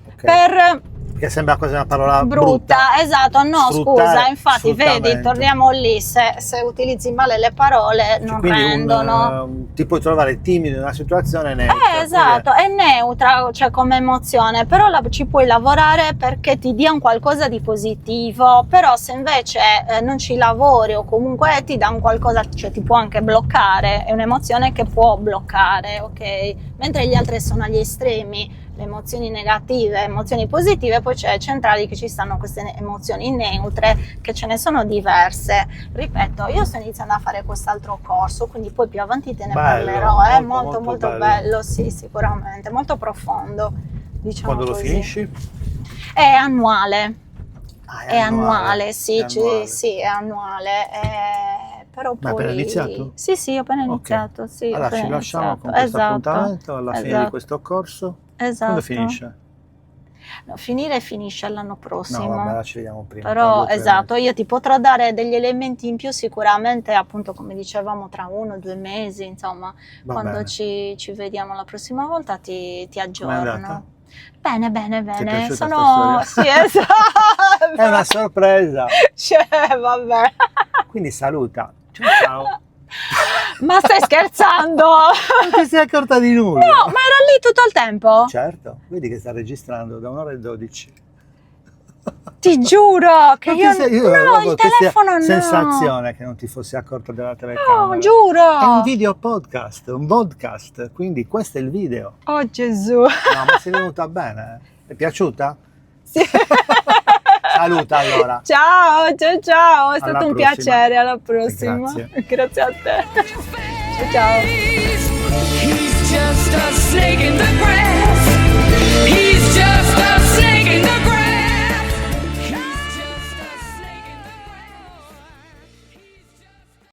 Perché sembra quasi una parola brutta. Esatto, no, scusa, infatti vedi, torniamo lì, se utilizzi male le parole non rendono. Ti puoi trovare timido in una situazione neutra. Esatto, è neutra, cioè come emozione, però ci puoi lavorare perché ti dia un qualcosa di positivo, però se invece non ci lavori o comunque ti dà un qualcosa, cioè ti può anche bloccare, è un'emozione che può bloccare, ok? Mentre gli altri sono agli estremi, le emozioni negative, emozioni positive, poi c'è centrali che ci stanno queste emozioni neutre, che ce ne sono diverse. Ripeto, io sto iniziando a fare quest'altro corso, quindi poi più avanti te ne parlerò, è molto bello, sì, sicuramente, molto profondo, diciamo. Quando così. Lo finisci? È annuale. È annuale, sì, è annuale. Però poi... Ma hai appena iniziato? Sì, ho appena iniziato. Sì, allora ci lasciamo con questo appuntamento alla fine di questo corso. Esatto. Quando finisce? No, finisce l'anno prossimo. No, vabbè, ci vediamo prima. Però io ti potrò dare degli elementi in più sicuramente, appunto come dicevamo, tra 1 o 2 mesi, insomma, quando ci vediamo la prossima volta ti aggiorno. Bene. Ti è piaciuta Sono... sta Sì, esatto. È una sorpresa. Cioè, vabbè. Quindi saluta. Ciao. Ma stai scherzando? Non ti sei accorta di nulla? No, ma ero lì tutto il tempo? Certo, vedi che sta registrando da 1:12. Ti giuro che No, il telefono no. Sensazione che non ti fossi accorta della telecamera. No, giuro. È un video podcast, un podcast, quindi questo è il video. Oh Gesù. No, ma sei venuta bene? Ti è piaciuta? Sì. Saluta allora. Ciao, è stato un prossima. piacere, alla prossima. Grazie a te. Ciao. He's just a snake in the grass.